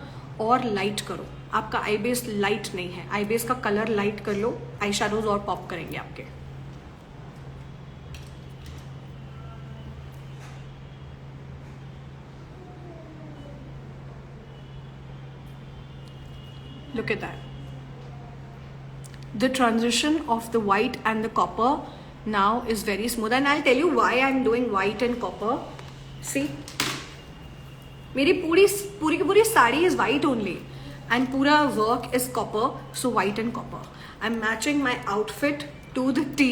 और लाइट करो। आपका आई बेस लाइट नहीं है, आई बेस का कलर लाइट कर लो, आई शेडोज और पॉप करेंगे आपके। Look at that. The transition of the white and the copper now is very smooth, and I'll tell you why I'm doing white and copper. See, मेरी पूरी की पूरी sari is white only, and पूरा work is copper, so white and copper. I'm matching my outfit to the T.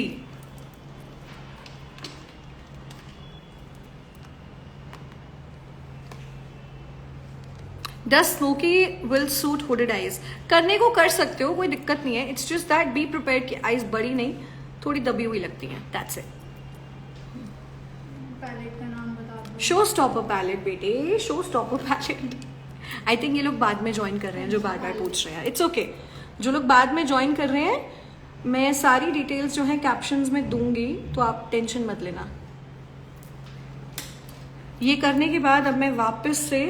Does smoky will suit hooded eyes? करने को कर सकते हो, कोई दिक्कत नहीं है। It's just that be prepared कि eyes बड़ी नहीं, थोड़ी दबी हुई लगती हैं। That's it. पैलेट का नाम बता दो। शो स्टॉपर पैलेट बेटे, show stopper palette. I think ये लोग बाद में ज्वाइन कर रहे हैं जो बार बार पूछ रहे हैं। इट्स ओके, जो लोग बाद में ज्वाइन कर रहे हैं, मैं सारी डिटेल्स जो है कैप्शंस में दूंगी, तो आप टेंशन मत लेना। ये करने के बाद अब मैं वापस से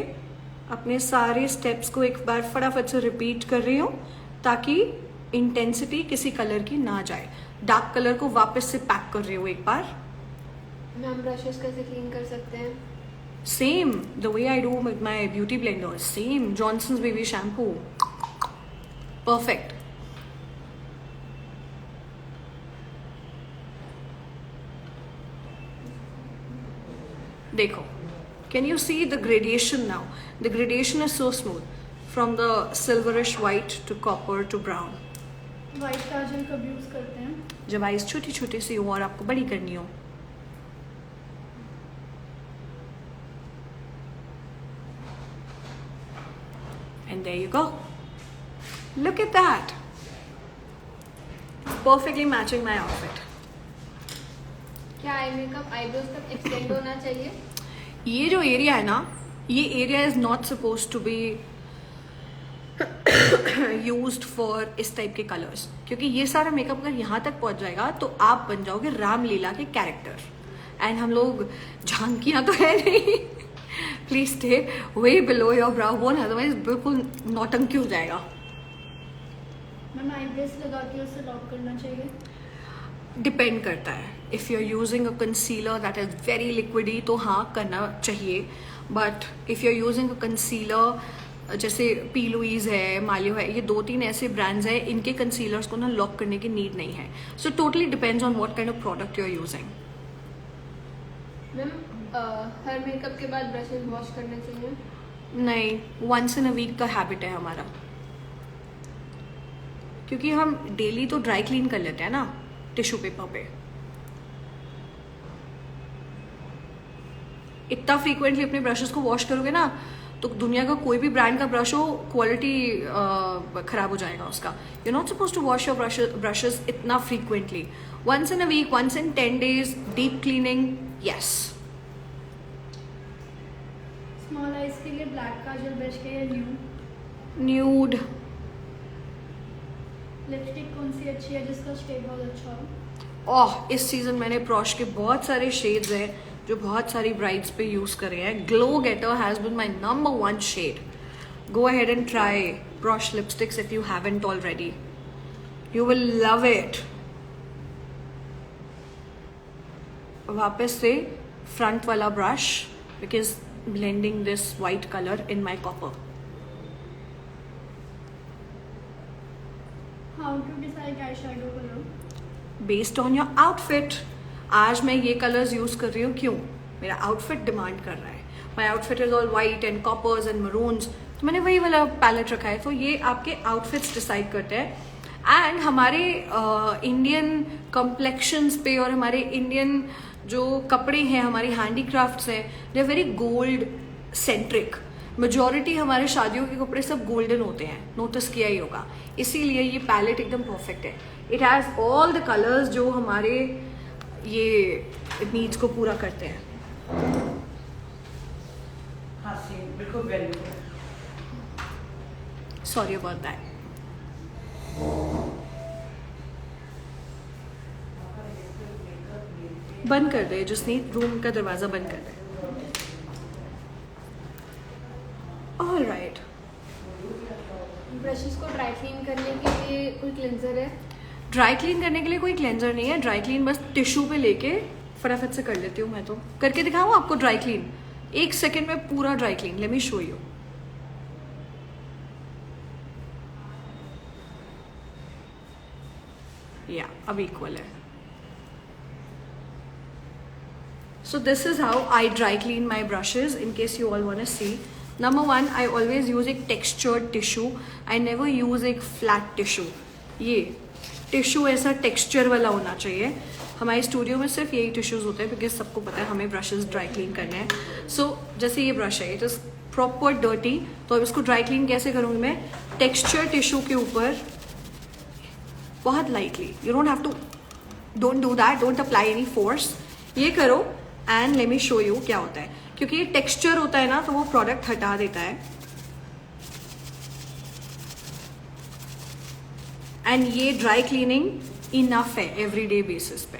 अपने सारे स्टेप्स को एक बार फटाफट से रिपीट कर रही हूँ ताकि इंटेंसिटी किसी कलर की ना जाए। डार्क कलर को वापस से पैक कर रही हूँ एक बार। मैम ब्रशेस कैसे क्लीन कर सकते हैं? Same the way I do with my beauty blender, same Johnson's baby shampoo, perfect. देखो, can you see the gradation now? The gradation is so smooth from the silverish white to copper to brown. White काजल कब use करते हैं? जब eyes छोटी छोटी सी हो और आपको बड़ी करनी हो। And there you go. Look at that. Perfectly matching my outfit. क्या आई मेकअप आईब्रोज तक एक्सटेंड होना चाहिए? ये जो एरिया है ना, ये area is not suppose to be used for इस टाइप के कलर्स, क्योंकि ये सारा मेकअप अगर यहाँ तक पहुंच जाएगा तो आप बन जाओगे रामलीला के कैरेक्टर, एंड हम लोग झांकियां तो है नहीं। Please stay way below your brow bone, otherwise बिल्कुल नौटंकी हो जाएगा। मैम आई ब्रश लगा के उसे लॉक करना चाहिए? डिपेंड करता है। If you are using a concealer that is very liquidy तो हाँ करना चाहिए, but if you are using a concealer जैसे पी लुइस है, मालियो है, ये 2-3 ऐसे ब्रांड्स हैं, इनके कंसीलर्स को ना लॉक करने की नीड नहीं है। So totally depends on what kind of product you are using. Ma'am हर मेकअप के बाद ब्रशेस वॉश करने चाहिए? नहीं, वंस इन अ वीक का हैबिट है हमारा, क्योंकि हम डेली तो ड्राई क्लीन कर लेते हैं ना टिश्यू पेपर पे। इतना फ्रीक्वेंटली अपने ब्रशेस को वॉश करोगे ना तो दुनिया का कोई भी ब्रांड का ब्रश हो, क्वालिटी खराब हो जाएगा उसका. You not suppose to wash your brushes इतना frequently. Once in a week, once in 10 days, deep cleaning, yes. Small eyes के लिए ब्लैक काजल बेस्ट है या न्यूड. लिपस्टिक कौन सी अच्छी है जिसका शेड बहुत अच्छा हो? इस सीजन मैंने प्रॉश के बहुत सारे शेड्स हैं जो बहुत सारी ब्राइड्स पे यूज करे हैं. Glow getter has been my number 1 shade. Go ahead and try Praush lipsticks if you haven't already. You will love it. वापस से फ्रंट वाला brush because blending this white colour in my copper. How to decide eye shadow colour? Based on your outfit. आज मैं ये colours use कर रही हूँ, क्यों? मेरा आउटफिट डिमांड कर रहा है. My outfit is all white and coppers and maroons, तो मैंने वही वाला पैलेट रखा है. तो ये आपके आउटफिट्स डिसाइड करते हैं. एंड हमारे इंडियन कम्प्लेक्शंस पे और हमारे इंडियन जो कपड़े हैं, हमारी हैंडीक्राफ्ट्स हैं, they are very gold centric. Majority हमारे शादियों के कपड़े सब गोल्डन होते हैं, नोटिस किया ही होगा. इसीलिए ये पैलेट एकदम परफेक्ट है. It has all the colours जो हमारे ये नीड्स को पूरा करते हैं. हाँ सेम बिल्कुल वैल्यू. Sorry about that. बंद कर दे जसनीत, रूम का दरवाजा बंद कर दे. All right. ब्रशेस को ड्राई क्लीन करने के लिए कोई क्लेंजर है? ड्राई क्लीन करने के लिए कोई क्लेंजर नहीं है. ड्राई क्लीन बस टिश्यू पे लेके फटाफट से कर लेती हूँ मैं. तो करके दिखाऊँ आपको ड्राई क्लीन? 1 सेकेंड में पूरा dry clean. Late me show you. या अब इक्वल है. So this is how I dry clean my brushes in case you all want to see. Number 1, I always use a textured tissue. I never use a flat tissue. ये tissue ऐसा texture वाला होना चाहिए. हमारे studio में सिर्फ यही tissues होते हैं बिकॉज सबको पता है हमें ब्रशेस ड्राई क्लीन करने हैं. सो जैसे ये ब्रश है, इट इज प्रॉपर डर्टी, तो अब इसको ड्राई क्लीन कैसे करूँगी मैं? टेक्सचर टिश्यू के ऊपर बहुत lightly. You don't have to, don't do that, don't apply any force. ये करो and let me show you क्या होता है. क्योंकि ये टेक्सचर होता है ना तो वो प्रोडक्ट हटा देता है. एंड ये ड्राई क्लीनिंग इनफ है एवरीडे बेसिस पे.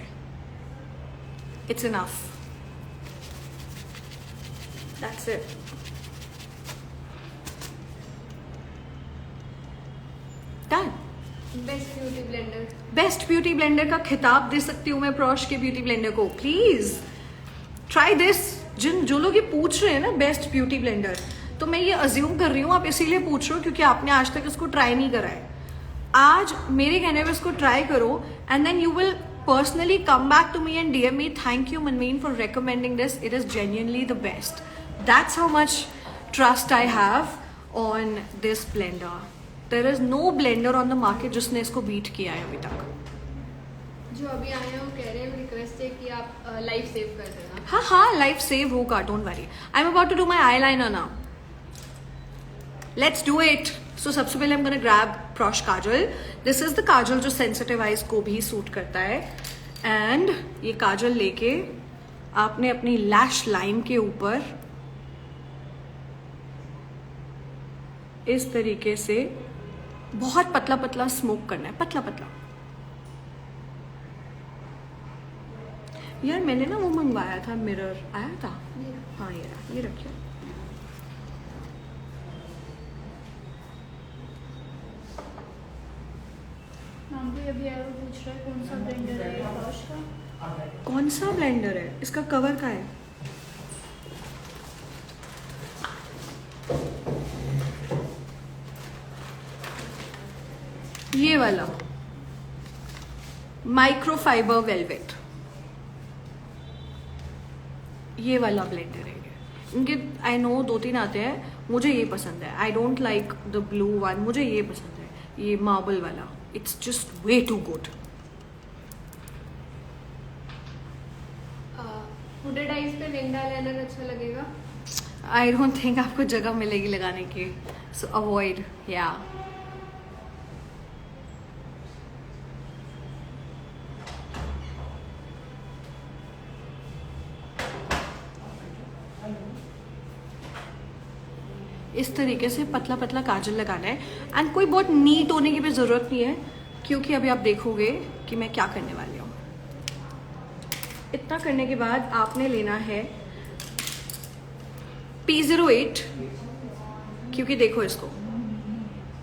It's enough. That's it. Done. Best beauty blender? Best beauty blender का खिताब दे सकती हूँ मैं प्रॉश के ब्यूटी ब्लेंडर को. Please try this. जो लोग ये पूछ रहे हैं ना बेस्ट ब्यूटी ब्लेंडर, तो मैं ये अज्यूम कर रही हूँ आप इसीलिए पूछ रहे हो क्योंकि आपने आज तक इसको ट्राई नहीं करा है. आज मेरे कहने पे इसको ट्राई करो and then you will personally come back to me and DM me, thank you Manmeen for recommending this. It is genuinely the best. That's how much trust I have on this blender. There is no blender on the market जिसने इसको beat किया है अभी तक. जो अभी आए हैं वो कह रहे हैं, रिक्वेस्ट है कि आप लाइफ सेव कर देना. हाँ हाँ, लाइफ सेव होगा, don't worry. I am about to do my eye liner now. Let's do it. So सबसे पहले I'm gonna grab Praush kajal. This is the kajal जो सेंसिटिव आइज को भी सूट करता है. एंड ये काजल लेके आपने अपनी लैश लाइन के ऊपर इस तरीके से बहुत पतला पतला स्मोक करना है, पतला पतला. यार मैंने ना वो मंगवाया था, मिरर आया था. हाँ ये रखिए. मैम को अभी आया वो पूछ रहा है कौन सा ब्लेंडर है ये प्रॉश का? कौन सा ब्लेंडर है? इसका कवर का है. ये वाला माइक्रोफाइबर वेलवेट, ये वाला ब्लेंडर है. इनके आई नो 2-3 आते हैं, मुझे ये पसंद है. I don't like the blue one, मुझे ये पसंद है, ये मार्बल वाला. It's just way too good. Hooded eyes पे विंग आईलाइनर अच्छा लगेगा? आई डोंट थिंक आपको जगह मिलेगी लगाने की, सो अवॉइड। या इस तरीके से पतला पतला काजल लगाना है। एंड कोई बहुत नीट होने की भी ज़रूरत नहीं है, क्योंकि अभी आप देखोगे कि मैं क्या करने वाली हूँ। इतना करने के बाद आपने लेना है P08, क्योंकि देखो इसको,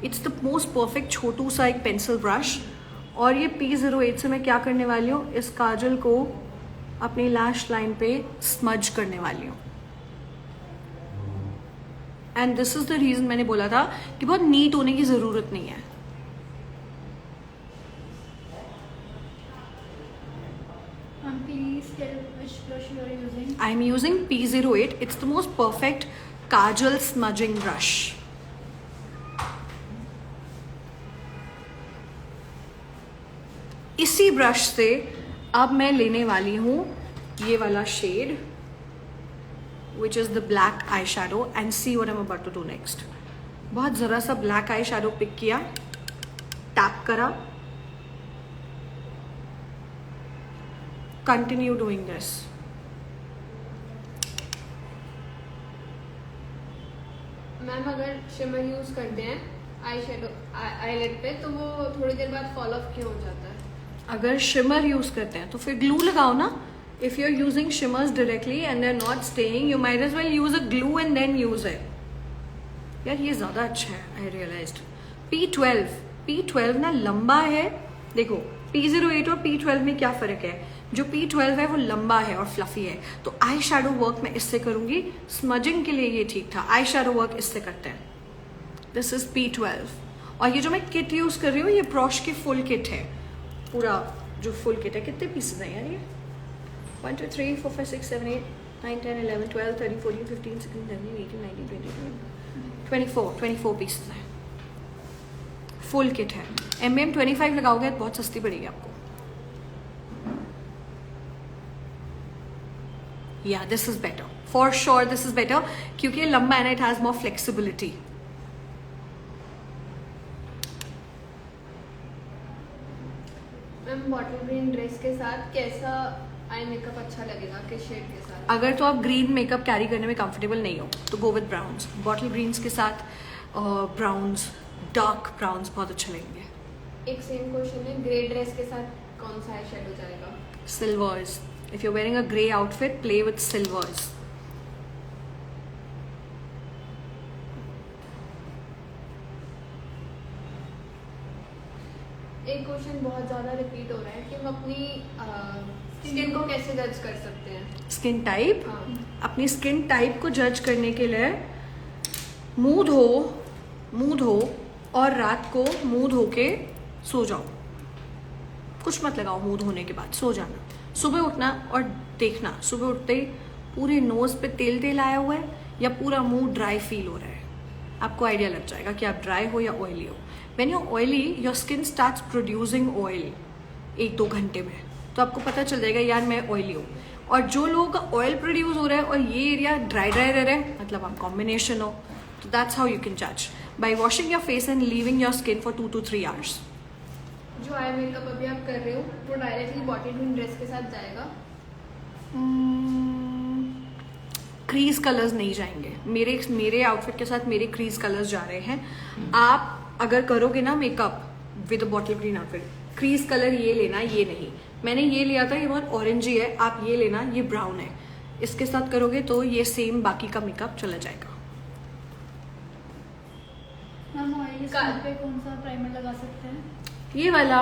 इट्स द मोस्ट परफेक्ट छोटू सा एक पेंसिल ब्रश। और ये P08 से मैं क्या करने वाली हूँ, इस काजल को अपनी लैश लाइन पे स्मज करने वाली हूँ। And this is the reason मैंने बोला था कि बहुत नीट होने की जरूरत नहीं है। Please tell which brush you are using. I am using P08. It's the most perfect kajal smudging brush. इसी ब्रश से अब मैं लेने वाली हूँ ये वाला shade, which is the black eyeshadow, and see what I'm about to do next. बहुत ज़रा सा black eyeshadow पिक किया, टैप करा, continue doing this. मैम अगर शिमर यूज करते हैं आई शेडो आईलाइट पे तो वो थोड़ी देर बाद फॉल ऑफ क्यों हो जाता है? अगर शिमर यूज करते हैं तो फिर ग्लू लगाओ ना। If you're using shimmers directly and they're not staying, you might as well use a glue and then use it. यार ये ज़्यादा अच्छा है, I realized. P12 ना लंबा है। देखो P08 और P12 में क्या फ़र्क है, जो P12 है वो लंबा है और फ्लफी है। तो आई शेडो वर्क मैं इससे करूँगी, स्मजिंग के लिए ये ठीक था। आई शेडो वर्क इससे करते हैं। This is P12। और ये जो मैं किट यूज़ कर रही हूँ ये प्रॉश की फुल किट है, पूरा जो फुल किट है। कितने पीसेज हैं यार ये? 1 2 3 4 5 6 7 8 9 10 11 12 13 14 15 16 17 18 19 20 24 पीसेस है, फुल किट है। MM 25 लगाओगे तो बहुत सस्ती पड़ेगी आपको। या this is better, for sure this is better, क्योंकि ये लंबा है ना, it has more flexibility. Ma'am bottle green dress के साथ कैसा आई मेकअप अच्छा लगेगा, किस शेड के साथ? अगर तो आप ग्रीन मेकअप कैरी करने में कंफर्टेबल नहीं हो तो go with browns. Bottle greens के साथ ब्राउन्स, डार्क ब्राउन्स बहुत अच्छे लगेंगे। एक सेम क्वेश्चन है, ग्रे ड्रेस के साथ कौन सा आई शेडो जाएगा? Silvers. If you wearing a grey outfit, play with silvers. एक क्वेश्चन बहुत ज़्यादा रिपीट हो रहा है कि हम अपनी स्किन को कैसे जज कर सकते हैं? Skin type? हाँ। अपनी स्किन टाइप को जज करने के लिए मुंह धो और रात को मुंह धो के सो जाओ। कुछ मत लगाओ मुंह धोने के बाद, सो जाना। सुबह उठना और देखना सुबह उठते ही पूरे नोज पे तेल तेल आया हुआ है या पूरा मुंह ड्राई फील हो रहा है। आपको आइडिया लग जाएगा कि आप ड्राई हो या ऑयली हो। When you oily your skin starts producing oil 1-2 घंटे में, तो आपको पता चल जाएगा यार मैं ऑयली हूँ। और जो लोगों का ऑयल प्रोड्यूस हो रहा है और ये एरिया ड्राई ड्राई रह रहा है, मतलब आप कॉम्बिनेशन हो। तो दैट्स हाउ यू कैन जज bye washing your face and leaving your skin for 2 to 3 hours। जो आई मेकअप अभी आप कर रहे हो वो डायरेक्टली बॉटल ग्रीन ड्रेस के साथ जाएगा? क्रीज कलर्स नहीं जाएंगे मेरे आउटफिट के साथ। मेरे क्रीज कलर्स जा रहे हैं। आप अगर करोगे ना makeup with bottle green outfit, crease colour ये लेना, ये नहीं। मैंने ये लिया था, ये बहुत ऑरेंजी है, आप ये लेना, ये ब्राउन है। इसके साथ करोगे तो ये सेम बाकी का मेकअप चला जाएगा। मैम ऑयली स्किन पे कौन सा प्राइमर लगा सकते हैं? ये वाला।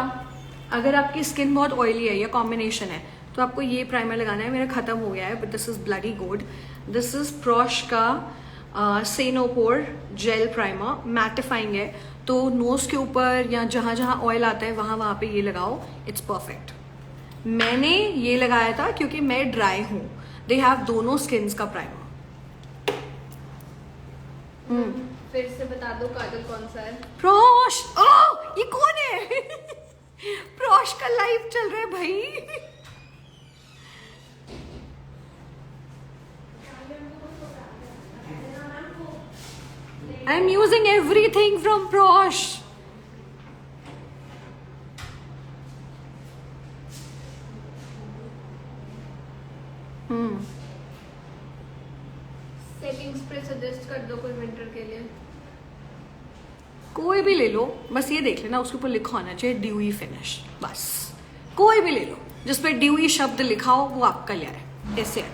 अगर आपकी स्किन बहुत ऑयली है या कॉम्बिनेशन है तो आपको ये प्राइमर लगाना है। मेरा खत्म हो गया है but this is bloody good. This is Praush का सेनोपोर जेल प्राइमर, मैटिफाइंग है। तो नोज के ऊपर या जहाँ जहाँ ऑयल आता है वहाँ पे ये लगाओ, इट्स परफेक्ट। मैंने ये लगाया था क्योंकि मैं ड्राई हूँ। दे हैव दोनों स्किन्स का प्राइमर। फिर से बता दो काजल कौन सा है? प्रॉश। ओह ये कौन है? प्रॉश का लाइव चल रहा है भाई। I'm using everything from Prosh. Setting spray suggest कर दो कोई विंटर के लिए। कोई भी ले लो, बस ये देख लेना उसके ऊपर लिखा होना चाहिए ड्यूई फिनिश। बस कोई भी ले लो जिस पे ड्यूई शब्द लिखा हो, वो आपका लिया है। ऐसे है।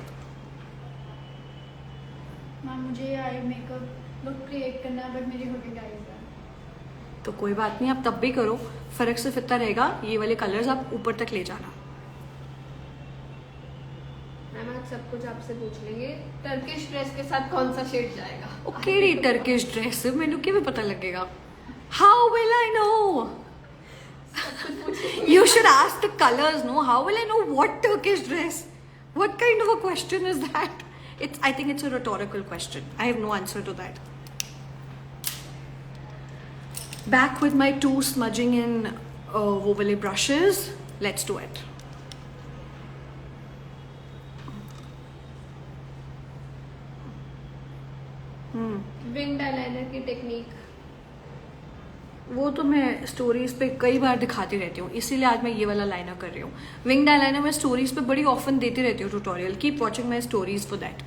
मैम मुझे आई मेकअप लुक क्रिएट करना है बट मेरी होटिंग आईज है। तो कोई बात नहीं, आप तब भी करो, फर्क सिर्फ इतना रहेगा, ये वाले कलर्स आप ऊपर तक ले जाना। मैम आज सब कुछ आपसे पूछ लेंगे, टर्किश ड्रेस के साथ कौन सा शेड जाएगा? ओके, टर्किश ड्रेस मैंने क्या भी पता लगेगा? How will I know? You should ask the colors, no? How will I know what Turkish dress? What kind of a question is that? I think it's a rhetorical question. I have no answer to that. Back with my two smudging in वो वाले brushes. Let's do it. Wing eyeliner की technique वो तो मैं stories पे कई बार दिखाती रहती हूँ, इसीलिए आज मैं ये वाला लाइनर कर रही हूँ। विंग्ड आईलाइनर मैं स्टोरीज पे बड़ी ऑफन देती रहती हूँ tutorial. Keep watching my stories for that.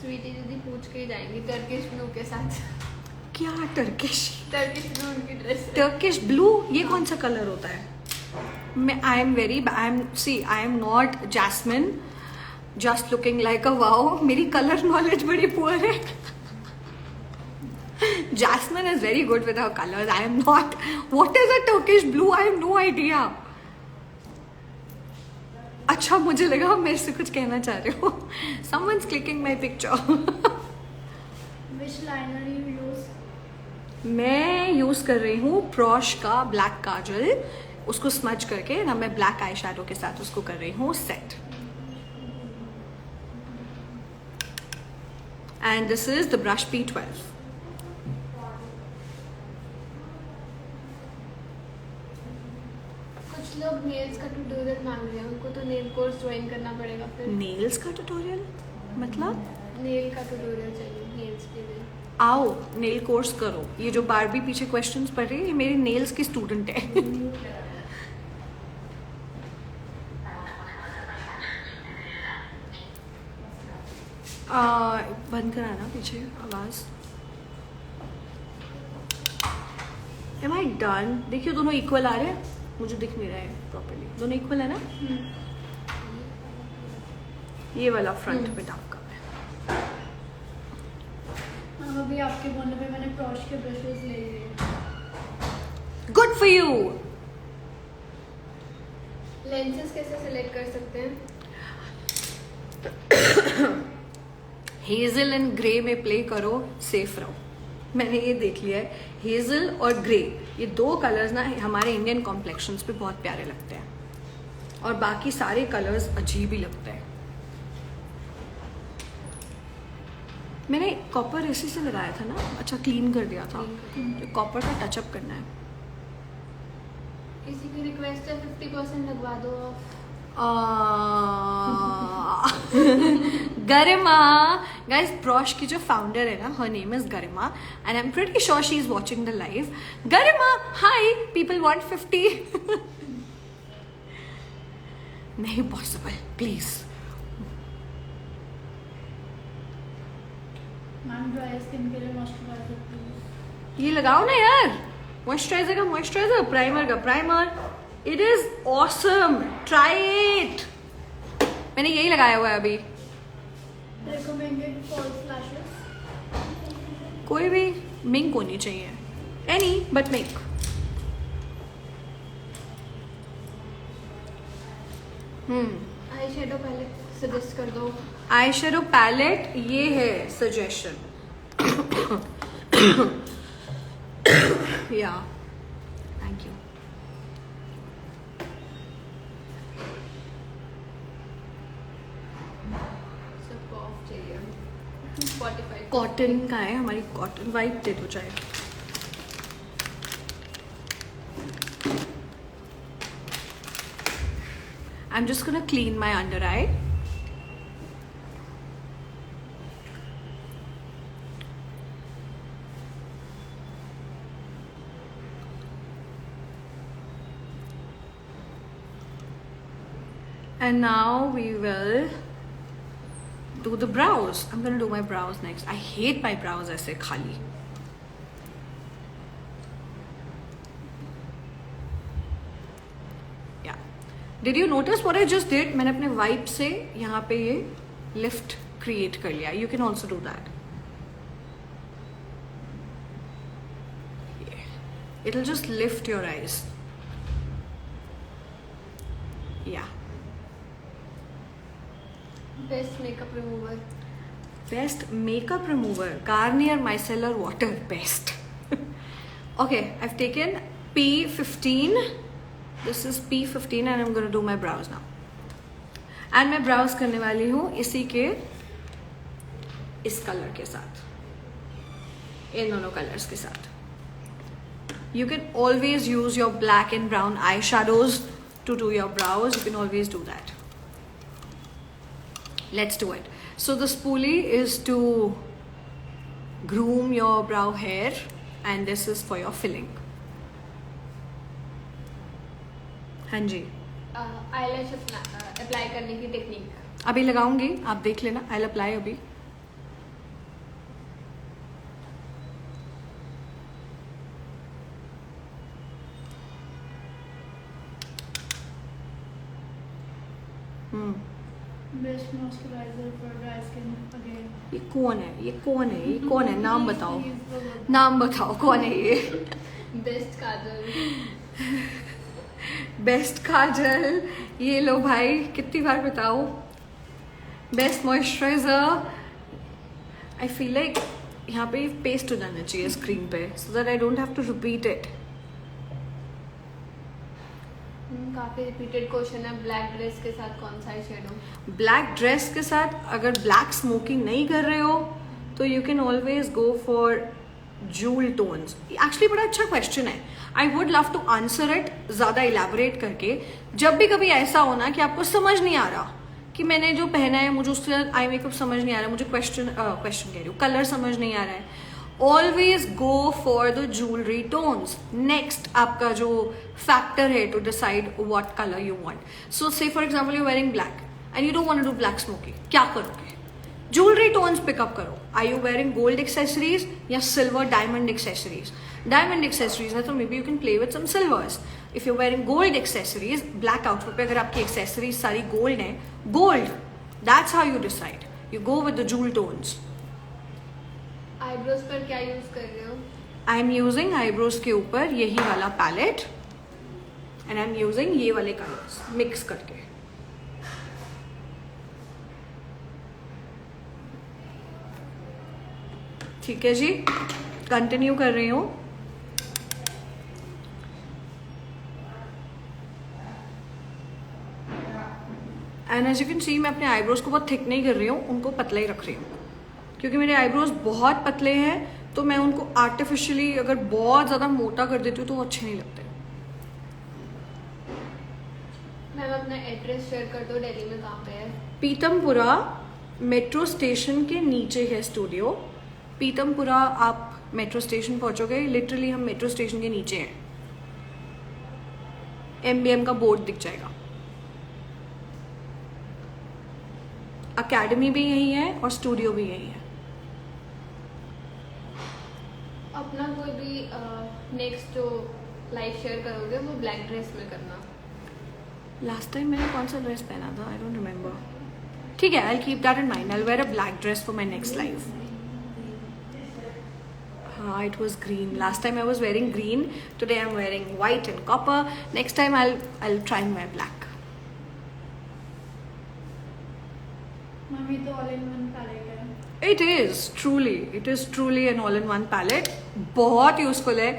Sweety दीदी पूछ के ही जाएंगी टर्किश ब्लू के साथ। क्या टर्किश ब्लू उनकी ड्रेस है। टर्किश ब्लू ये कौन सा कलर होता है? मैं I am not Jasmine just looking like a wow. मेरी कलर नॉलेज बड़ी पुअर है। Jasmine is very good with her colors. I am not. What is a Turkish blue? I have no idea. अच्छा, मुझे लगा आप मेरे से कुछ कहना चाह रहे हो। Someone's clicking my picture. Which liner you use? मैं यूज कर रही हूँ Prosh का ब्लैक काजल। उसको स्मच करके ना मैं ब्लैक आई शैडो के साथ उसको कर रही हूँ set. And this is the brush P12. लोग नेल्स का ट्यूटोरियल मांग रहे हैं, उनको तो नेल कोर्स ज्वाइन करना पड़ेगा। फिर नेल्स का ट्यूटोरियल मतलब? नेल का ट्यूटोरियल चाहिए नेल्स के लिए। आओ नेल कोर्स करो। ये जो बारबी पीछे क्वेश्चंस पढ़ रही है, ये मेरी नेल्स की स्टूडेंट है। बंद कराना पीछे आवाज। Am I done? देखिए दोनों इक्वल आ रहे हैं, मुझे दिख नहीं रहा है प्रॉपर्ली। दोनों इक्वल है ना? ये वाला फ्रंट पे आपका है। अभी आपके बोलने पे मैंने Prosh के ब्रशेस ले लिए। Good for you. लेंसेज कैसे सिलेक्ट कर सकते हैं? हेजल एंड ग्रे में प्ले करो, सेफ रहो। मैंने ये देख लिया है, हेजल और ग्रे ये दो कलर्स ना हमारे इंडियन कॉम्प्लेक्शंस पे बहुत प्यारे लगते हैं और बाकी सारे कलर्स अजीब ही लगते हैं। मैंने कॉपर इसी से लगाया था ना, अच्छा क्लीन कर दिया था। तो कॉपर का टचअप करना है। किसी की रिक्वेस्ट है 50% लगवा दो। गरिमा गाइस, Prosh की जो फाउंडर है ना, her name is Garima and I'm pretty sure she is watching the live. Garima, hi, people want 50. नहीं possible, please. Ma'am dry skin के लिए मॉइस्चराइजर ये लगाओ ना यार, मॉइस्चराइजर का मॉइस्चराइजर, प्राइमर का primer. It is awesome, try it. मैंने यही लगाया हुआ है अभी। रिकमेंडेड फॉल्स लैशेस कोई भी मिंक होनी चाहिए, any but mink. Eye shadow पहले सजेस्ट कर दो। आई शेडो पैलेट ये है सजेशन। या थैंक यू। सबको ऑफ चाहिए। Spotify कॉटन का है, हमारी कॉटन वाइप दे दो चाहे। I'm just gonna clean my under eye. And now we will do the brows. I'm gonna do my brows next. I hate my brows ऐसे खाली. Yeah. Did you notice what I just did? मैंने अपने wipe से यहाँ पे ये lift create कर लिया. You can also do that. Yeah. It'll just lift your eyes. Yeah. Best makeup remover. Best makeup remover, Garnier Micellar Water, best. Okay, I've taken P15. This is P15 and I'm going to do my brows now. And मैं brows करने वाली हूँ इसी के इस colour के साथ, इन दोनों कलर्स के साथ. You can always use your black and brown eyeshadows to do your brows. You can always do that. Let's do it. So the spoolie is to groom your brow hair and this is for your filling. हाँ जी. Eyelash apply करने की technique. अभी लगाऊंगी, आप देख लेना. I'll apply अभी. Best moisturiser for dry skin again. ये कौन है? ये कौन है? ये कौन है? नाम बताओ. नाम बताओ कौन है ये? बेस्ट काजल. बेस्ट काजल. ये लो भाई, कितनी बार बताओ. Best moisturiser. I feel like यहाँ पे पेस्ट हो जाना चाहिए स्क्रीन पे, so that I don't have to repeat it. काफी रिपीटेड क्वेश्चन है. ब्लैक ड्रेस के साथ कौन सा आई शेडो? ब्लैक ड्रेस के साथ अगर ब्लैक स्मोकिंग नहीं कर रहे हो तो you can always go for jewel tones. Actually बड़ा अच्छा क्वेश्चन है. I would love to answer it ज़्यादा इलेबोरेट करके. जब भी कभी ऐसा हो ना कि आपको समझ नहीं आ रहा कि मैंने जो पहना है, मुझे उसके साथ आई मेकअप समझ नहीं आ रहा, मुझे क्वेश्चन कह रही हूँ, कलर समझ नहीं आ रहा है, always go for the jewellery tones. Next आपका जो फैक्टर है to decide what colour you want. So say for example you wearing black and you don't want to do black smoking, क्या करोगे? ज्वेलरी टोन्स पिकअप करो. Are you wearing gold accessories या silver diamond accessories? Diamond accessories है तो maybe you can play with some silvers. If you wearing gold accessories, black outfit पे अगर आपकी accessories सारी गोल्ड है, gold, that's how you decide. You go with the jewel tones. Eyebrows पर क्या use कर रहे हो? आई एम यूजिंग आईब्रोज के ऊपर यही वाला palette and I am using ये वाले कलर्स मिक्स करके. ठीक है जी, कंटिन्यू कर रही हूँ. And as you can see मैं अपने आईब्रोज को बहुत थिक नहीं कर रही हूँ, उनको पतला ही रख रही हूँ क्योंकि मेरे आईब्रोज बहुत पतले हैं. तो मैं उनको आर्टिफिशियली अगर बहुत ज़्यादा मोटा कर देती हूँ तो वो अच्छे नहीं लगते. मैम अपना एड्रेस शेयर कर दो. दिल्ली में कहाँ पे है? पीतमपुरा मेट्रो स्टेशन के नीचे है स्टूडियो. पीतमपुरा आप मेट्रो स्टेशन पहुंचोगे, लिटरली हम मेट्रो स्टेशन के नीचे हैं. MBM का बोर्ड दिख जाएगा. अकेडमी भी यही है और स्टूडियो भी यही है. अपना कोई भी नेक्स्ट जो लाइव शेयर करोगे वो ब्लैक ड्रेस में करना. लास्ट टाइम मैंने कौन सा ड्रेस पहना था? I don't remember. ठीक है, I keep that in mind. I wear a black dress for my next live. हाँ, it was green. Last time I was wearing green. Today I'm wearing white and copper. Next time I'll try and wear black. Mummy तो all in one palette है. It is truly an all-in-one palette. बहुत useful है.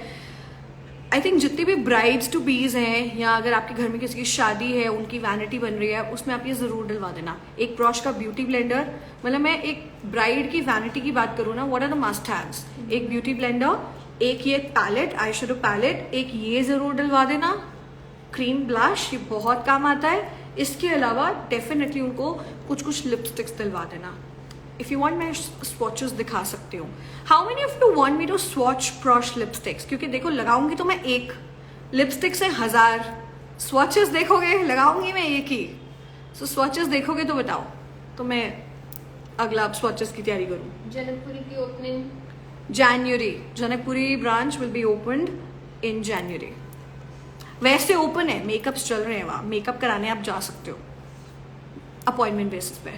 I think जितनी भी brides to बीज हैं या अगर आपके घर में किसी की शादी है, उनकी वैनिटी बन रही है, उसमें आप ये ज़रूर डलवा देना. एक ब्रश का ब्यूटी ब्लेंडर, मतलब मैं एक ब्राइड की वैनिटी की बात करूँ ना, what are the must haves? एक ब्यूटी ब्लेंडर, एक ये पैलेट, आई शेडो पैलेट, एक ये ज़रूर डलवा देना. क्रीम ब्लश, ये बहुत काम आता है. इसके अलावा डेफिनेटली उनको कुछ लिपस्टिक्स दिलवा देना. इफ यू वांट मैं स्वॉचेस दिखा सकती हूँ. How many of you want me to swatch brush lipsticks? क्योंकि देखो लगाऊंगी तो मैं एक लिपस्टिक से 1000 स्वॉचेस देखोगे, लगाऊंगी मैं एक ही. सो स्वॉचेस देखोगे तो बताओ, तो मैं अगला स्वॉचेस की तैयारी करूँ। जनकपुरी की opening January, Janakpuri branch will be opened in January। वैसे ओपन है, मेकअप्स चल रहे हैं वहाँ, मेकअप कराने आप जा सकते हो अपॉइंटमेंट बेसिस पे।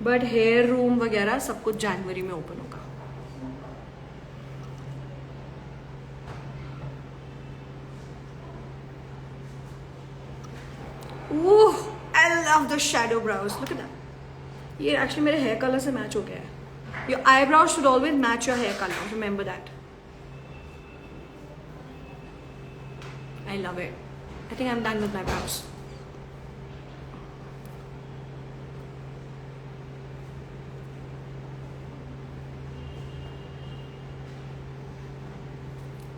बट हेयर रूम वगैरह सब कुछ जनवरी में ओपन होगा। Oh, I love the shadow brows, look at that. ये एक्चुअली मेरे हेयर कलर से मैच हो गया है। Your eyebrows should always match your hair colour, remember that. I love it. I think I'm done with my brows.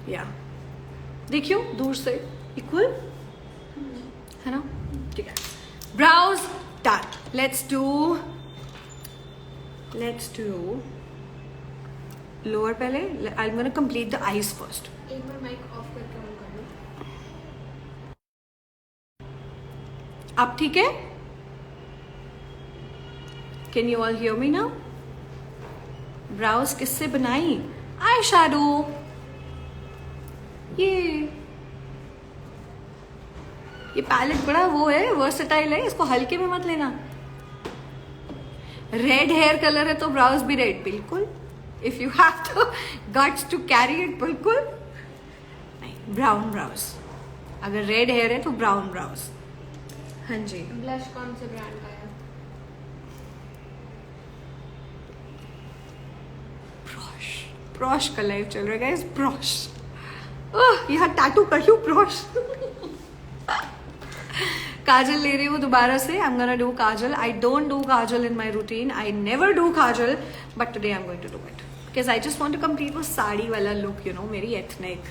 Yeah. देखियो दूर से equal है ना, ठीक है। Brows done. Let's do lower पहले। I'm gonna complete the eyes first. एक बार माइक ऑफ करके ऑन कर लो। अब ठीक है? Can you all hear me now? Brows किससे बनाई? Eye shadow. ये पैलेट बड़ा वो है, वर्सेटाइल है, इसको हल्के में मत लेना। रेड हेयर कलर है तो ब्राउज भी रेड, बिल्कुल। If you have to guts to carry it, बिल्कुल नहीं। ब्राउन ब्राउज, अगर रेड हेयर है तो ब्राउन ब्राउज। हाँ जी। ब्लश कौन से ब्रांड का है? प्रॉश का लाइव चल रहा है गाइस, प्रॉश। यहाँ टैटू कर लूं प्रॉश। काजल ले रही हूँ दोबारा से। I am gonna do kajal. I don't do kajal in my routine, I never do kajal, but today I am going to do it because I just want to complete वो साड़ी वाला लुक, यू नो, मेरी एथनिक।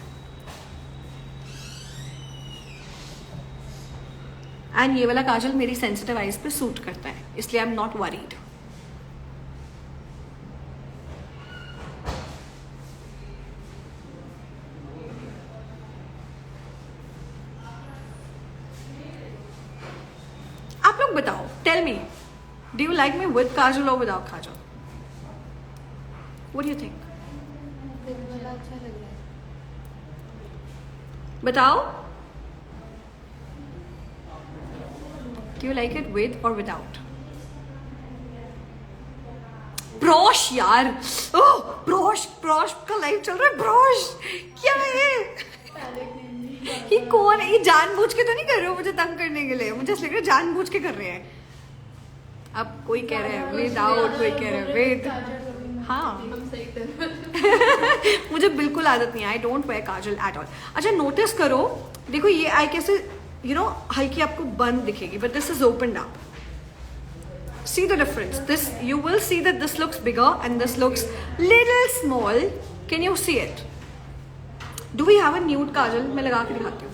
एंड ये वाला काजल मेरी sensitive eyes पे suit करता है, इसलिए आई एम नॉट वरीड। आप लोग बताओ, tell me, do you like me with kajal और without kajal? What do you think? वाला अच्छा लग रहा है। बताओ, do you like it with or without? Brush यार, ओह ब्रोश, ब्रोश का लाइव चल रहा है। ब्रोश क्या है ये? कौन है ये? जानबूझ के तो नहीं कर रहे हो मुझे तंग करने के लिए? मुझे ऐसा लग रहा है जानबूझ के कर रहे हैं। अब कोई कह रहा है विदाउट, कोई कह रहा है विद। हाँ हम सही कर मुझे बिल्कुल आदत नहीं है, I don't wear Kajal at all. अच्छा नोटिस करो, देखो ये आई कैसे, you know, हल्की आपको बंद दिखेगी, but this is opened up. See the difference. This, you will see that this looks bigger and this looks little small. Can you see it? Do we have a nude kajal? मैं लगा के दिखाती हूँ।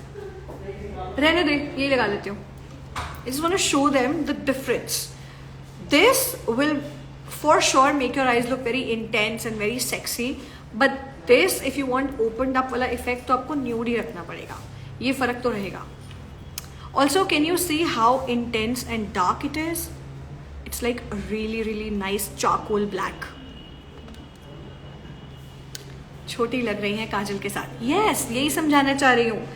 रहने दे, यही लगा लेती हूँ। I just want to show them the difference. This will for sure make your eyes look very intense and very sexy. But this, if you want opened up वाला effect, तो आपको nude ही रखना पड़ेगा। ये फर्क तो रहेगा। Also, can you see how intense and dark it is? It's like a really, really nice charcoal black. छोटी लग रही हैं काजल के साथ। Yes, यही समझाना चाह रही हूँ।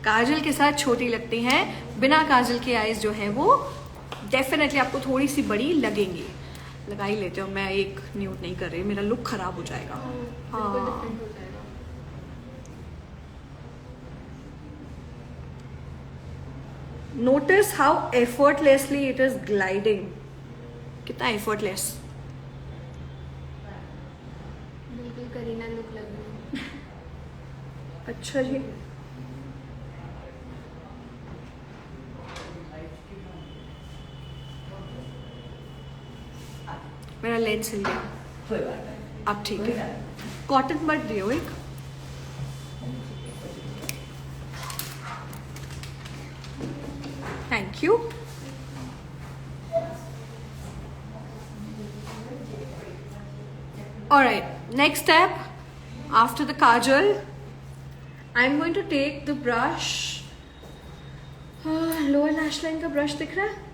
काजल के साथ छोटी लगती हैं, बिना काजल के आईज जो है वो डेफिनेटली आपको थोड़ी सी बड़ी लगेंगी। लगा ही लेते हो, मैं एक न्यूड नहीं कर रही, मेरा लुक खराब हो जाएगा। हाँ notice how effortlessly it is gliding. कितना एफर्टलेस। बिल्कुल करीना लुक लग रही है। अच्छा जी, मेरा लेंस हिल गया। कोई बात नहीं। अब ठीक है, कॉटन मत दियो एक। Thank you. Alright, next step, after the kajal, I'm going to take the brush lower lash line का ब्रश दिख रहा है?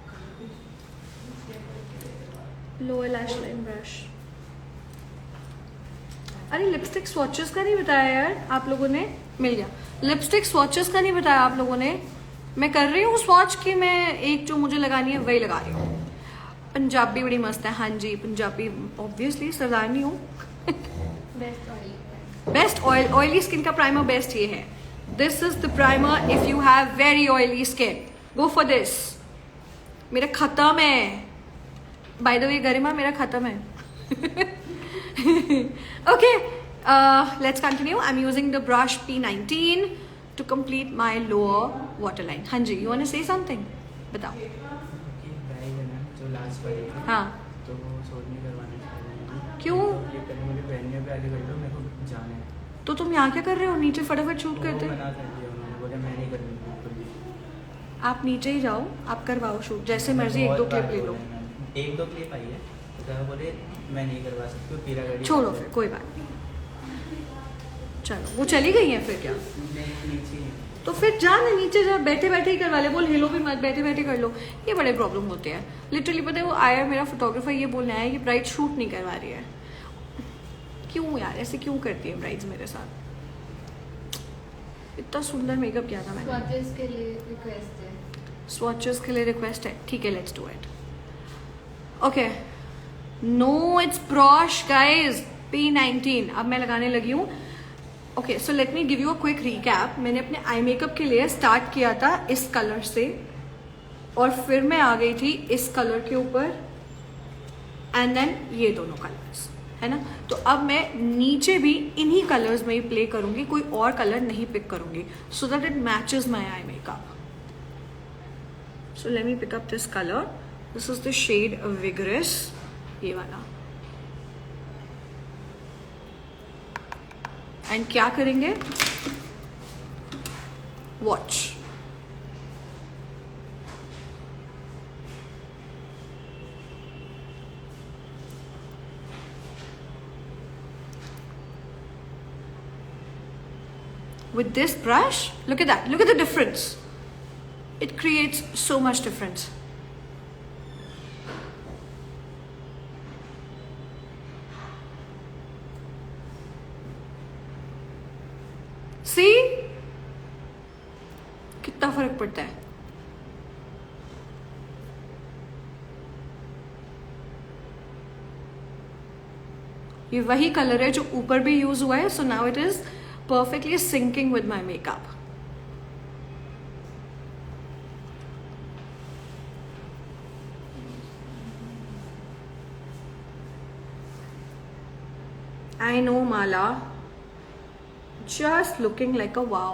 Lower lash line brush. अरे लिपस्टिक स्वॉचेस का नहीं बताया यार आप लोगों ने। मिल गया। लिपस्टिक स्वॉचेस का नहीं बताया आप लोगों ने। मैं कर रही हूँ स्वॉच की, मैं एक जो मुझे लगानी है वही लगा रही हूँ। पंजाबी बड़ी मस्त है। हाँ जी पंजाबी, ऑब्वियसली सरदारनी हूँ। Best oil. Best oily skin का प्राइमर बेस्ट ये है। This is the primer if you have very oily skin, go for this. मेरा खत्म है, बाय द वे गरिमा मेरा खत्म है। Okay, let's continue. I'm using the brush P19 to complete my lower waterline. हाँ जी, you want to say something? बताओ। Price है ना जो लास्ट वाली थी, हाँ तो वो शूट नहीं करवाना चाह रहे हैं। क्यों? तो ये पहले मुझे पहनने पे आगे कर दो, मेरे को जाना है। तो तुम यहाँ क्या कर रहे हो? नीचे फटाफट शूट तो करते। वो मना कर दिया उन्होंने, बोला मैं नहीं करूँगी बिल्कुल भी। आप नीचे ही जाओ, आप करवाओ शूट जैसे मर्जी, एक दो क्लिप ले लो। एक दो क्लिप आई है तो क्या बोले मैं नहीं करवा सकती हूँ, पीरा गाड़ी छोड़ो फिर, कोई बात नहीं। चलो वो चली गई है फिर क्या? नीचे ही है। तो फिर जा ना नीचे, जा बैठे बैठे ही करवा ले। बोल हिलो भी मत, बैठे बैठे कर लो। ये बड़े प्रॉब्लम होते हैं लिटरली। पता है वो आया मेरा फोटोग्राफर, ये बोलने आया कि ब्राइड शूट नहीं करवा रही है। क्यों यार ऐसे क्यों करती है ब्राइड्स मेरे साथ? इतना सुंदर मेकअप किया था मैंने। स्वॉचेस के लिए रिक्वेस्ट है। स्वॉचेस के लिए रिक्वेस्ट है, ठीक है let's do it. Okay no it's brush guys, P19 अब मैं लगाने लगी हूँ। Okay so let me give you a quick recap. मैंने अपने आई मेकअप के लिए स्टार्ट किया था इस कलर से, और फिर मैं आ गई थी इस कलर के ऊपर, एंड देन ये दोनों कलर्स है ना। तो अब मैं नीचे भी इन्हीं कलर्स में ही प्ले करूंगी, कोई और कलर नहीं पिक करूंगी, so that it matches my eye makeup. So let me pick up this colour. This is the shade vigorous, ये वाला। एंड क्या करेंगे? Watch. With this brush, look at that, look at the difference. It creates so much difference. See? कितना फर्क पड़ता है। ये वही कलर है जो ऊपर भी यूज हुआ है, so now it is perfectly syncing with my makeup. I know Mala, just looking like a wow.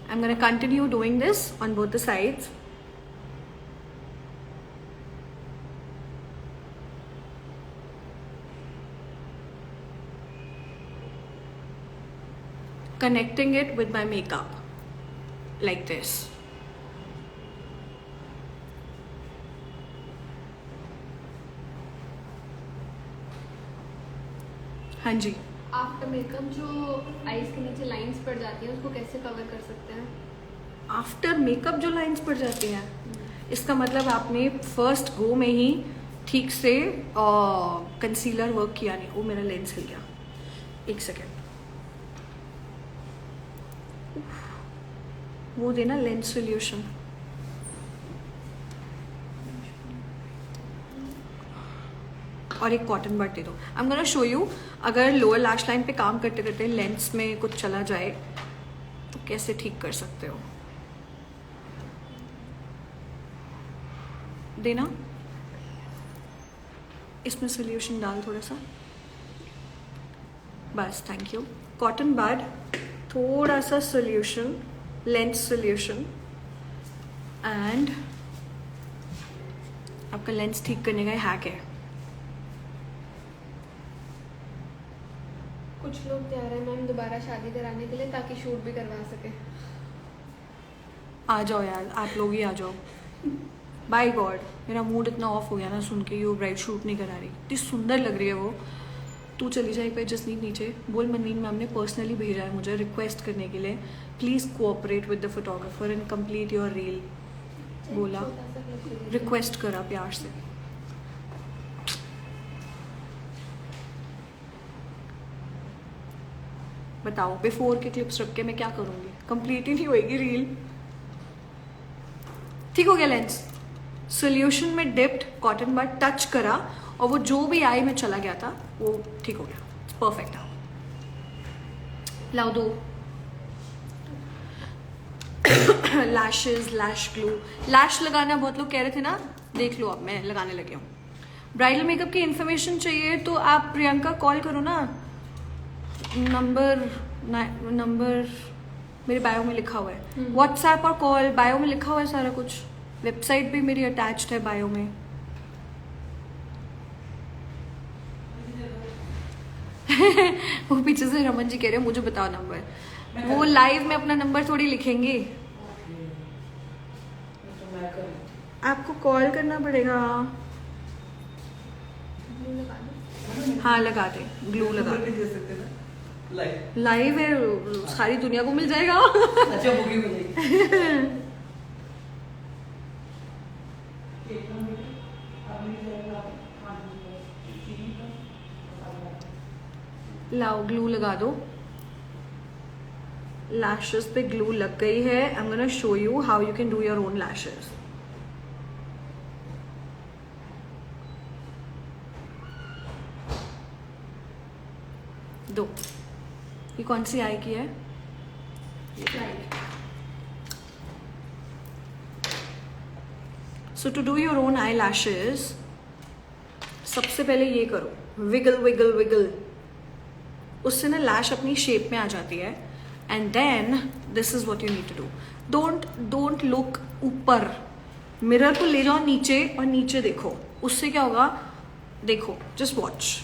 I'm going to continue doing this on both the sides. Connecting it with my makeup like this. हाँ जी। After makeup जो eyes के नीचे lines पड़ जाती हैं उसको कैसे cover कर सकते हैं? आफ्टर मेकअप जो लाइंस पड़ जाती हैं, इसका मतलब आपने फर्स्ट गो में ही ठीक से कंसीलर वर्क किया नहीं। वो मेरा लेंस हिल गया, एक सेकेंड। वो देना लेंस सोल्यूशन। और एक कॉटन बड दे दो। आई एम गोना शो यू, अगर लोअर लैश लाइन पे काम करते करते लेंस में कुछ चला जाए तो कैसे ठीक कर सकते हो। देना इसमें सोल्यूशन डाल थोड़ा सा, बस थैंक यू। कॉटन बड, थोड़ा सा सोल्यूशन, लेंस सोल्यूशन, एंड आपका लेंस ठीक करने का हैक है। कुछ लोग तैयार हैं मैम दोबारा शादी कराने के लिए ताकि शूट भी करवा सके। आ जाओ यार, आप लोग ही आ जाओ। बाय गॉड, मेरा मूड इतना ऑफ हो गया ना सुन के, यू ब्राइड शूट नहीं करा रही। इतनी सुंदर लग रही है वो, तू चली जाए पे जसनीत नीचे बोल मनवीन मैम ने पर्सनली भेजा है मुझे रिक्वेस्ट करने के लिए, please cooperate with the photographer and complete your reel. बोला छोटा सा clip ले लीजिए। रिक्वेस्ट करा प्यार से। बताओ बिफोर के क्लिप्स रख के मैं क्या करूँगी, कंप्लीट ही नहीं होएगी रील। ठीक हो गया लेंस, सोल्यूशन में डिप्ड कॉटन बड टच करा और वो जो भी आई में चला गया था वो ठीक हो गया, परफेक्ट। लाओ दो लैशेस, लैश ग्लू, लैश लगाना बहुत लोग कह रहे थे ना, देख लो अब मैं लगाने लगी हूँ। ब्राइडल मेकअप की इन्फॉर्मेशन चाहिए तो आप प्रियंका कॉल करो ना, नंबर मेरे बायो में लिखा हुआ है, व्हाट्सएप और कॉल बायो में लिखा हुआ है सारा कुछ, वेबसाइट भी मेरी अटैच्ड है बायो में। वो पीछे से रमन जी कह रहे हैं मुझे बताओ नंबर, वो लाइव में अपना नंबर थोड़ी लिखेंगे, तो मैं करूँ। आपको कॉल करना पड़ेगा। Glue लगा दो। हाँ लगा दे, ग्लू लगा दे, दे सकते ना लाइव। लाइव है सारी दुनिया को मिल जाएगा। अच्छा बुकिंग हो जाएगी। लाओ ग्लू लगा दो, लैशेस पे ग्लू लग गई है। I am gonna show you how you can do your own lashes. दो, ये कौन सी आई की है? So to do your own eye lashes सबसे पहले ये करो, विगल विगल विगल, उससे ना लैश अपनी शेप में आ जाती है। And then this is what you need to do, don't look ऊपर, मिरर को ले जाओ नीचे और नीचे देखो, उससे क्या होगा देखो, जस्ट वॉच।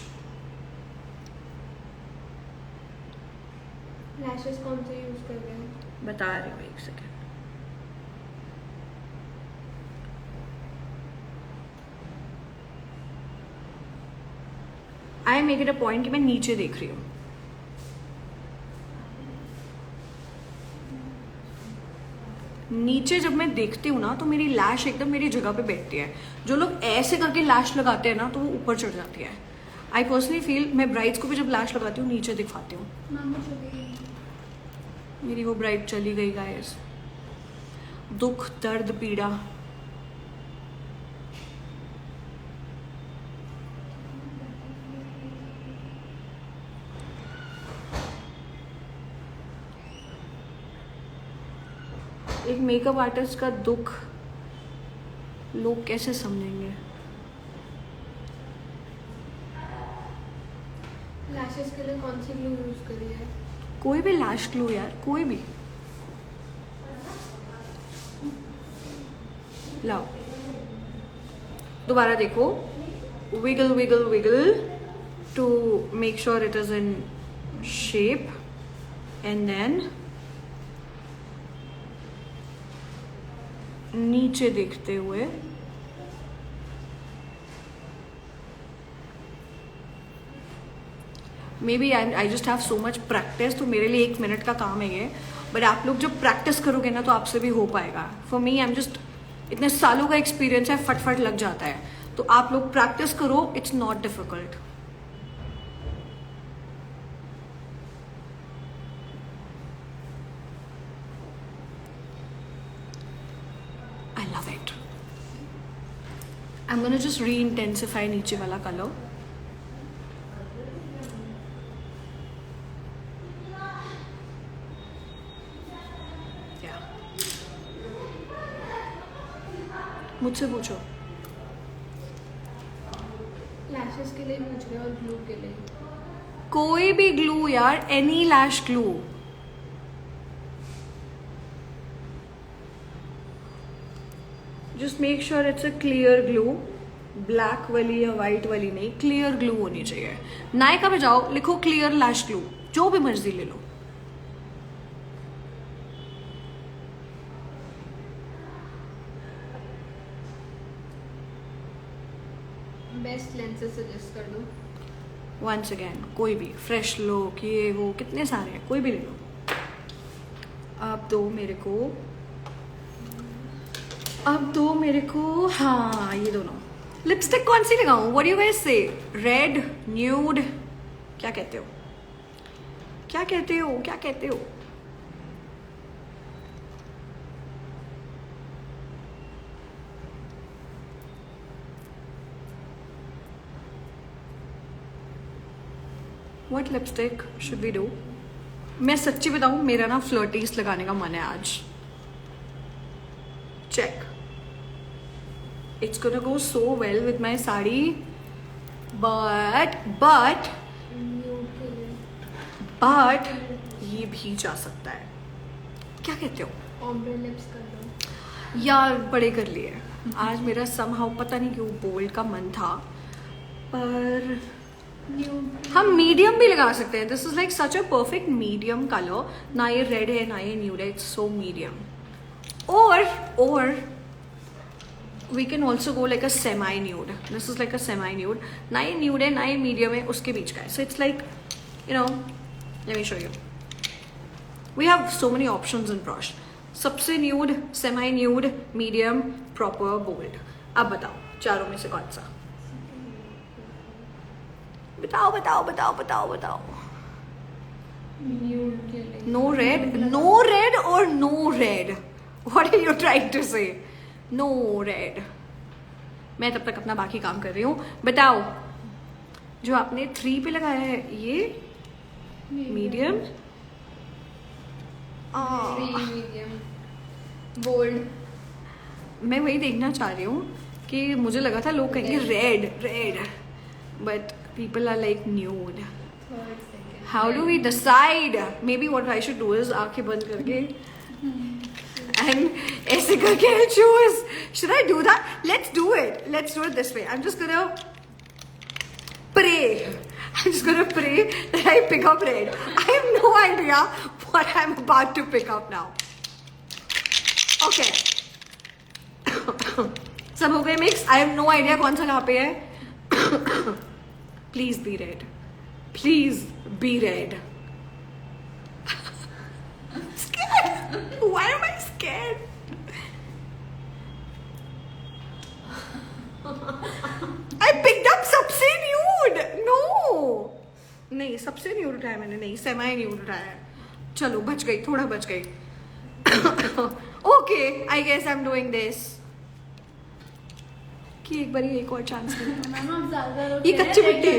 लैशेस कौन से यूज कर रहे हैं? बता रही हूँ, एक second. I make it a point कि मैं नीचे देख रही हूँ। नीचे जब मैं देखती हूँ ना तो मेरी लैश एकदम मेरी जगह पे बैठती है। जो लोग ऐसे करके लैश लगाते हैं ना तो वो ऊपर चढ़ जाती है। आई पर्सनली फील मैं ब्राइड्स को भी जब लैश लगाती हूँ नीचे दिखवाती हूँ। मामू चली गई। मेरी वो ब्राइड चली गई गाइस, दुख दर्द पीड़ा। एक मेकअप आर्टिस्ट का दुख लोग कैसे समझेंगे? लैशेस के लिए कौन सी ग्लू यूज करी है? कोई भी लैश ग्लू यार, कोई भी लाओ। दोबारा देखो, wiggle wiggle wiggle to make sure it is in shape and then नीचे देखते हुए maybe I just have so much practice, तो मेरे लिए 1 मिनट का काम है ये। बट आप लोग जब प्रैक्टिस करोगे ना तो आपसे भी हो पाएगा। For me I am just, इतने सालों का एक्सपीरियंस है, फटफट लग जाता है। तो आप लोग प्रैक्टिस करो, it's not difficult. I love it. I am gonna just री इंटेंसिफाई नीचे वाला कलर। मुझसे पूछो। लैशेस के लिए पूछ रहे हो और ग्लू के लिए? कोई भी ग्लू यार, any lash glue. Just make sure it's a clear glue, black वाली या वाइट वाली नहीं, क्लियर ग्लू होनी चाहिए। नायका पे जाओ, लिखो क्लियर लैश ग्लू, जो भी मर्जी ले लो। बेस्ट लेंसेज सजेस्ट कर दो। वंस अगेन कोई भी फ्रेश लुक, ये वो कितने सारे हैं, कोई भी ले लो। अब दो मेरे को हाँ ये दोनों। लिपस्टिक कौन सी लगाऊं? व्हाट डू यू गाइस से? रेड, न्यूड, क्या कहते हो? क्या कहते हो? क्या कहते हो? What lipstick should we do? मैं सच्ची बताऊं, मेरा ना फ्लर्टीस लगाने का मन है आज। Check, it's gonna go so well with my sari, but ये भी जा सकता है। क्या कहते हो? ऑम्ब्रे लिप्स कर दो यार बड़े कर लिए आज। मेरा समहाउ पता नहीं क्यों बोल्ड का मन था, पर हम मीडियम भी लगा सकते हैं। This is like such a perfect medium colour. ना ये रेड है ना ये न्यूड है, इट्स सो मीडियम। और we can also go like a semi nude. This is like a semi nude, ना ये न्यूड है ना ये मीडियम है, उसके बीच का है। So it's like you know, let me show you, we have so many options in brush. सबसे nude, semi nude, medium, proper, bold. अब बताओ चारों में से कौन सा? बताओ बताओ बताओ बताओ बताओ। न्यूड के लिए नो रेड और no red. What are you trying to say? No red. मैं तब तक अपना बाकी काम कर रही हूँ। बताओ, जो आपने 3 पे लगाया है ये मीडियम, मीडियम, बोल्ड। मैं वही देखना चाह रही हूँ कि मुझे लगा था लोग कहेंगे red, but people are like nude. How do we decide? Maybe what I should do is आंखें बंद करके and ऐसे करके I'll choose. Should I do that? Let's do it this way. I'm just gonna pray that I pick up red. I have no idea what I'm about to pick up now. Okay. सब हो गए mix. I have no idea कौन सा कहाँ पे है। Please be red. Please be red. I'm scared. Why am I scared? I picked up सबसे nude. No. नहीं, सबसे nude उठाया मैंने, नहीं semi nude उठाया है। चलो बच गई, थोड़ा बच गई। Okay, I guess I'm doing this. कि एक बारी एक और चांस दे। मैम आप ज्यादा ये कच्ची मिट्टी है।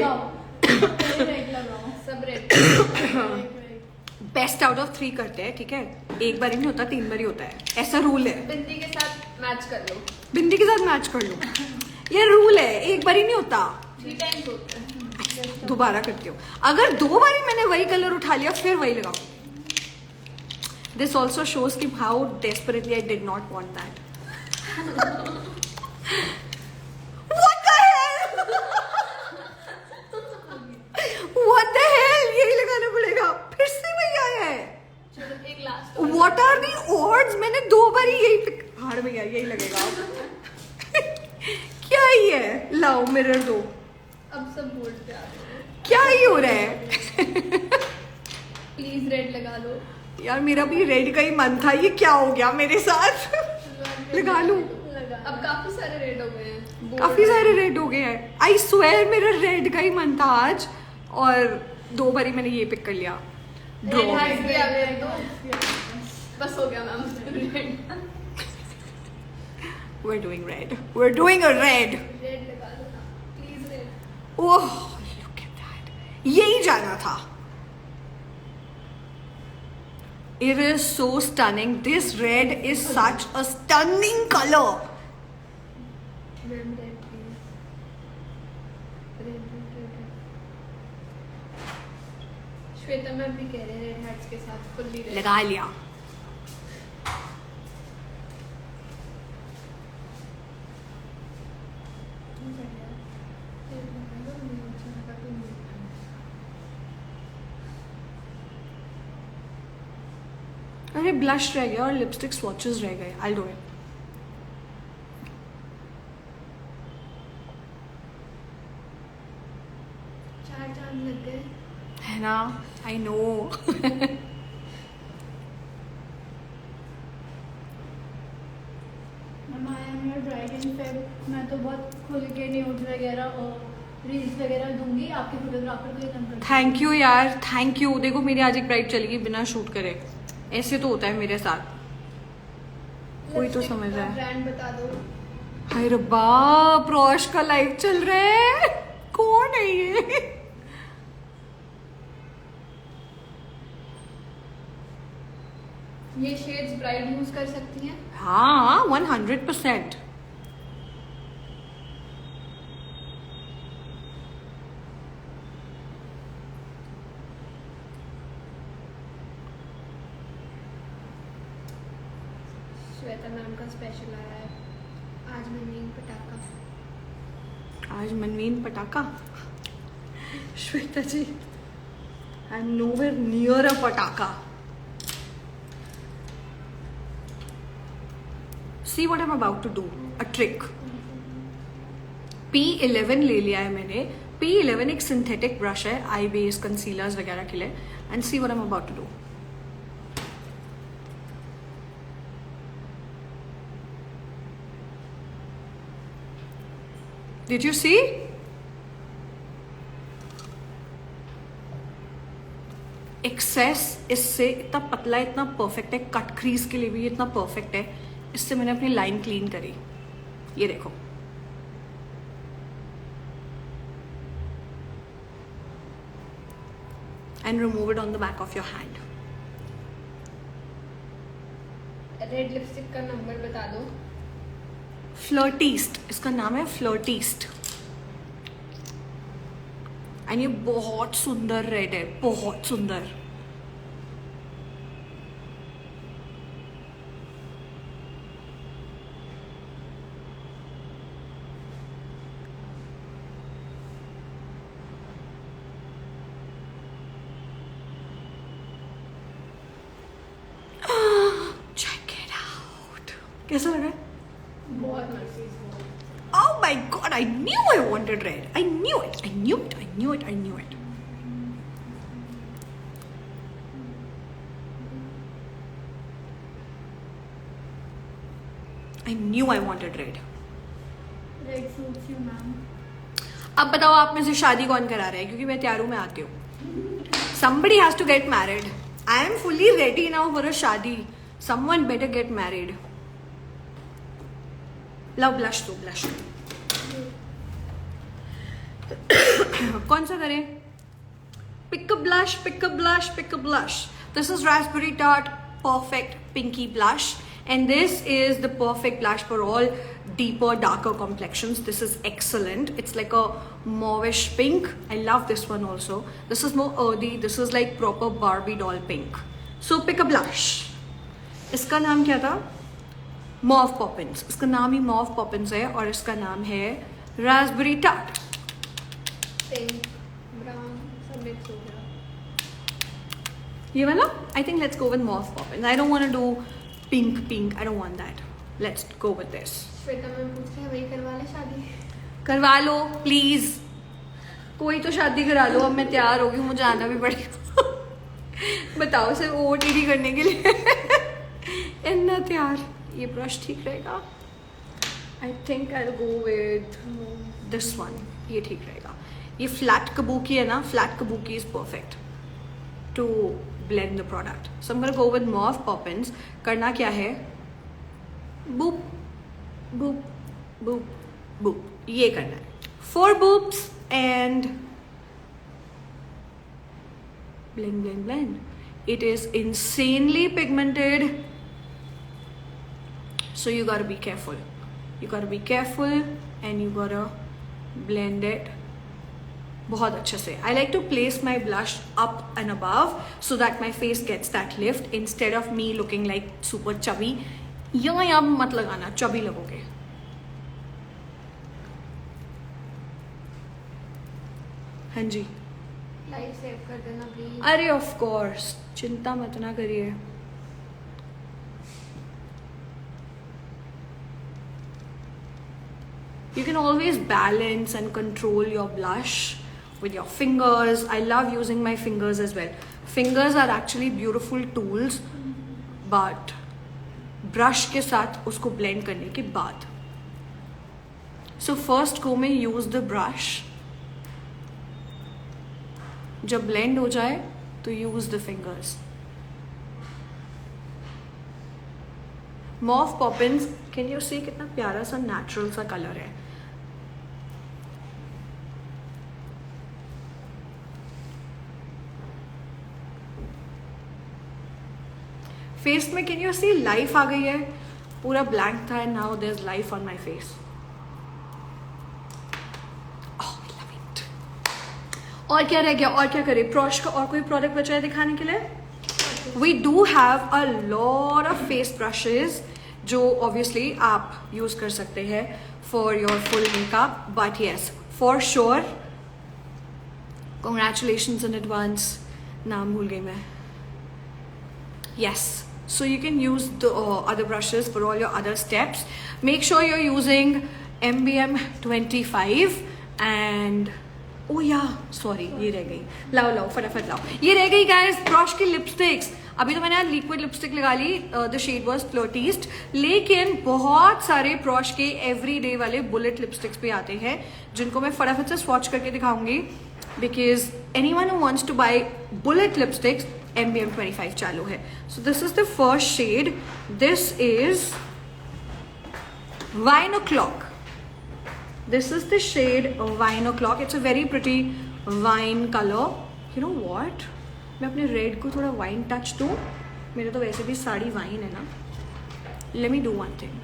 रेड लगाओ। सब रेड। बेस्ट आउट ऑफ 3 करते हैं, ठीक है? एक बार ही नहीं होता, 3 बार ही होता है, ऐसा रूल है। बिंदी के साथ मैच कर लो। बिंदी के साथ मैच कर लो, ये रूल है। एक बार ही नहीं होता, 3 टाइम्स होता है। दोबारा करती हूँ। अगर 2 बारी मैंने वही कलर उठा लिया फिर वही लगाओ। दिस ऑल्सो शोज कि how desperately I did not want that. What the hell? यही लगाना पड़ेगा। फिर से वही आया है। चलो एक last. What are the odds? मैंने 2 बार ही यही हार भैया, यही लगेगा। क्या ही है? लाओ मिरर दो। अब सब बोल्ड पे आ गए। क्या ही हो रहा है? प्लीज रेड लगा लो। यार मेरा भी रेड का ही मन था, ये क्या हो गया मेरे साथ? लगा लूं? अब काफी सारे रेड हो गए हैं। काफी सारे रेड हो गए हैं। आई स्वेयर मेरा रेड का ही मन था आज, और 2 बारी मैंने ये पिक कर लिया। ड्रॉ रेड हाइट्स में। भी आ गए तो बस हो गया ma'am. Red We're doing red. We're doing a red. Red लगा लो ना please red. Oh look at that. यही जाना था। It is so stunning. This red is such a stunning color. Ma'am red please. Red. Shweta ma'am भी कह रहे हैं red hearts के साथ फुल्ली रेड। लगा लिया। अरे ब्लश रह गया और लिपस्टिक स्वॉचेस रह गए। I'll do it. चार चांद है ना, I know. I am your bride in Feb. मैं तो बहुत खुल के न्यूड वगैरह और रील्स वगैरह दूंगी. आपके फोटोग्राफर को ही कंफर्म. थैंक यू यार, थैंक यू. देखो मेरी आज एक ब्राइड चली गई बिना शूट करे. ऐसे तो होता है मेरे साथ. कोई तो समझ रहा है. ब्रांड बता दो. हाय रब्बा, प्रोश का लाइव चल रहा है. कौन है ये? ये शेड्स ब्राइड यूज कर सकती हैं. हाँ 100%. श्वेता मैम का स्पेशल आया है आज. मनवीन पटाखा. आज मनवीन पटाखा. Shweta ji, I am nowhere near a patakha. See what I'm about to do, a trick. P11 ले लिया है मैंने. P11 एक सिंथेटिक ब्रश है आई बेस कंसीलर्स वगैरह के लिए. And see what I am about to do. Did you see? Excess इससे इतना पतला, इतना परफेक्ट है. कट क्रीज के लिए भी इतना परफेक्ट है. इससे मैंने अपनी लाइन क्लीन करी. ये देखो. And remove it on the back of your hand. Red lipstick का नंबर बता दो. फ्लर्टीस्ट, इसका नाम है फ्लर्टीस्ट. एंड ये बहुत सुंदर रेड है, बहुत सुंदर. Check it out. कैसा लगा? बहुत mercy. Oh my god, I knew I wanted red. I knew it. I knew it. I knew it. I knew it. I knew I wanted red. Red suits you ma'am. अब बताओ आप में से शादी कौन करा रहा है, क्योंकि मैं तैयार हूं, मैं आती हूँ. Somebody has to get married. I am fully ready now for a शादी. Someone better get married. Love blush दो, ब्लश. कौन सा करें? Pick a blush, pick a blush, pick a blush. This is raspberry tart perfect pinky blush. And this is the perfect blush for all deeper, darker complexions. This is excellent. It's like a mauvish pink. I love this one also. This is more earthy. This is like proper Barbie doll pink. So pick a blush. इसका नाम क्या था? Mauve Poppins. इसका नाम ही Mauve Poppins है और इसका नाम है Raspberry Tart. पिंक ब्राउन सब मिक्स हो गया. ये वाला? I think let's go with Mauve Poppins. I don't want to do pink. I don't want that. Let's go with this. Shweta ma'am पूछ रहे हैं वही करवा ले शादी. करवा लो प्लीज. कोई तो शादी करा लो. अब मैं तैयार हो गई हूँ, मुझे आना भी पड़ेगा. बताओ सिर्फ OOTD करने के लिए. इतना तैयार. ये ब्रश ठीक रहेगा. I think I go with this one. ये ठीक रहेगा. ये फ्लैट कबूकी है ना, flat kabuki is perfect to blend the product. So I'm going to go with Mauve Poppins. करना क्या है? Boop, boop, boop, boop. ये करना है. 4 boops and blend, blend, blend. It is insanely pigmented. So you gotta be careful. You gotta be careful and you gotta blend it. बहुत अच्छे से. I like to place my blush up and above so that my face gets that lift instead of me looking like super chubby. यहाँ मत लगाना, chubby लगोगे. हाँ जी. Live save कर देना प्लीज. अरे ऑफ कोर्स, चिंता मत ना करिए. You can always balance and control your blush with your fingers. I love using my fingers as well. Fingers are actually beautiful tools, but brush के साथ उसको blend करने के बाद. So first go में use the brush. जब blend हो जाए तो use the fingers. Morph Poppins, can you see कितना प्यारा सा natural सा color है. फेस में कैन यू सी लाइफ आ गई है. पूरा ब्लैंक था and now there is life on my face. Oh love it. और क्या रह गया, और क्या करें. प्रॉश का और कोई प्रोडक्ट बचा है दिखाने के लिए. We do have a lot of face brushes जो ऑब्वियसली आप यूज कर सकते हैं for your full makeup. But yes, for sure, congratulations in advance. नाम भूल गई मैं. Yes, so you can use the other brushes for all your other steps. Make sure you're using MBM 25 and oh yeah, sorry, ये रह गई. लाओ फटाफट लाओ. ये रह गई guys, ब्रश की लिपस्टिक्स. अभी तो मैंने यार लिक्विड लिपस्टिक लगा ली. The shade was flirtiest. लेकिन बहुत सारे ब्रश के एवरीडे वाले बुलेट लिपस्टिक्स भी आते हैं जिनको मैं फटाफट से स्वॉच करके दिखाऊंगी. Because anyone who wants to buy bullet lipsticks, MBM 25 चालू है. So this is the first shade. This is Wine O'Clock. This is the shade Wine O'Clock. It's a very pretty wine color. You know what? मैं अपने red को थोड़ा wine touch दूँ. मेरे तो वैसे भी साड़ी वाइन है ना. Let me do one thing.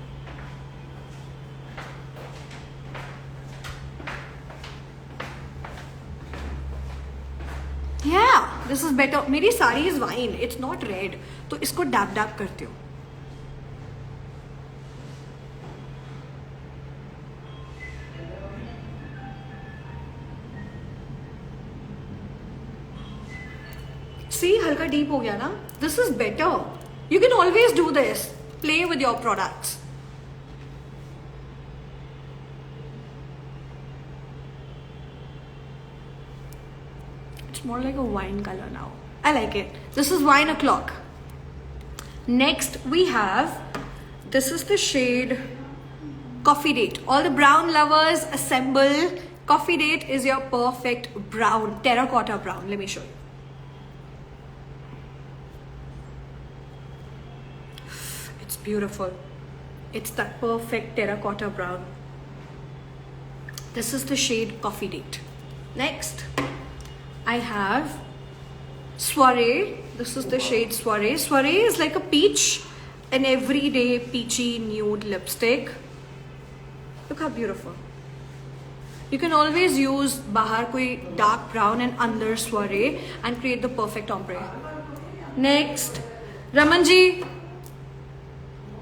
Yeah, this is better. मेरी sari is wine, it's not red. तो इसको डैप डैप करती हूँ. See, हल्का डीप हो गया ना. This is better. You can always do this. Play with your products. More like a wine color now. I like it. This is Wine O'Clock. Next we have, this is the shade Coffee Date. All the brown lovers assemble. Coffee Date is your perfect brown, terracotta brown. Let me show you. It's beautiful. It's that perfect terracotta brown. This is the shade Coffee Date. Next I have Soiree. This is the shade Soiree. Soiree is like a peach, an everyday peachy nude lipstick. Look how beautiful. You can always use bahar koi dark brown and under Soiree and create the perfect ombre. Next, Ramanji.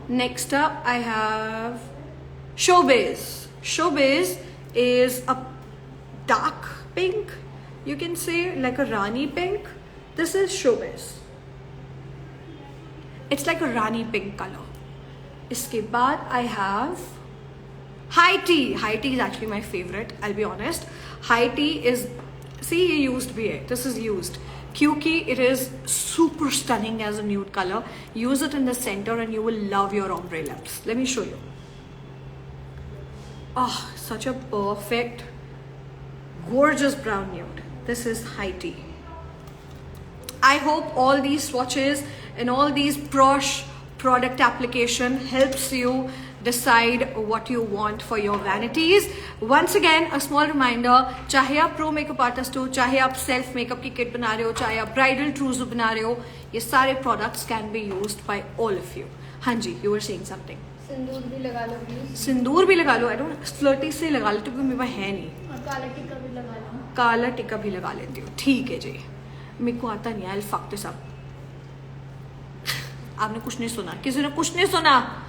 Next up I have Showbiz. Showbiz is a dark pink. You can say like a Rani pink. This is Showbiz. It's like a Rani pink color. Iske baad I have High Tea. High Tea is actually my favorite, I'll be honest. High Tea is, see, he used BA. This is used. Kyunki it is super stunning as a nude color. Use it in the center and you will love your ombre lips. Let me show you. Oh, such a perfect, gorgeous brown nude. This is High Tea. I hope all these swatches and all these Prosh product application helps you decide what you want for your vanities. Once again, a small reminder, चाहे आप pro makeup artist हो, चाहे आप self makeup की kit बना रहे हो, चाहे आप bridal trousseau बना रहे हो, ये सारे products can be used by all of you. हाँ जी, you were saying something. सिंदूर भी लगा लो प्लीज. सिंदूर भी लगा लो. I don't flirty से लगा लेती हूँ क्योंकि मेरे पास है नहीं. और काला टिक्का भी लगा लो. काला टिक्का भी लगा लेती हूँ. ठीक है जी. मेरे को आता नहीं है. I'll fuck this up. आपने कुछ नहीं सुना. किसी ने कुछ नहीं सुना.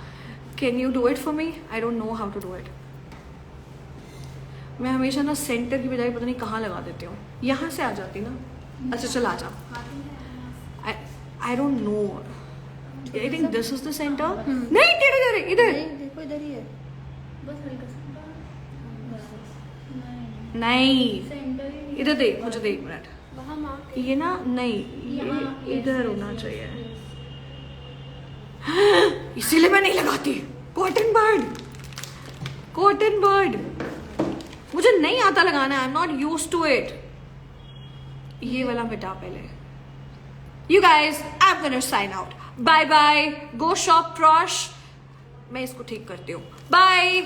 Can you do it for me? I don't know how to do it. मैं हमेशा ना सेंटर की बजाय पता नहीं कहाँ लगा देती हूँ. यहाँ से आ जाती ना. अच्छा चल आ जा. I don't know. I think this is the center. नहीं तेरे इधर. देखो इधर ही है. बस हल्का सा. नहीं. सेंटर ही इधर दे, मुझे दे 1 मिनट। वहाँ मार्क ये ना नहीं, यहाँ, ये yes, इधर yes, होना yes, चाहिए। yes. इसीलिए मैं नहीं लगाती। कॉटन बर्ड, कॉटन बर्ड मुझे नहीं आता लगाना, I am not used to it. ये वाला मिटा पहले। You guys, I'm gonna sign out. Bye bye. Go shop Prosh. मैं इसको ठीक करती हूँ। Bye.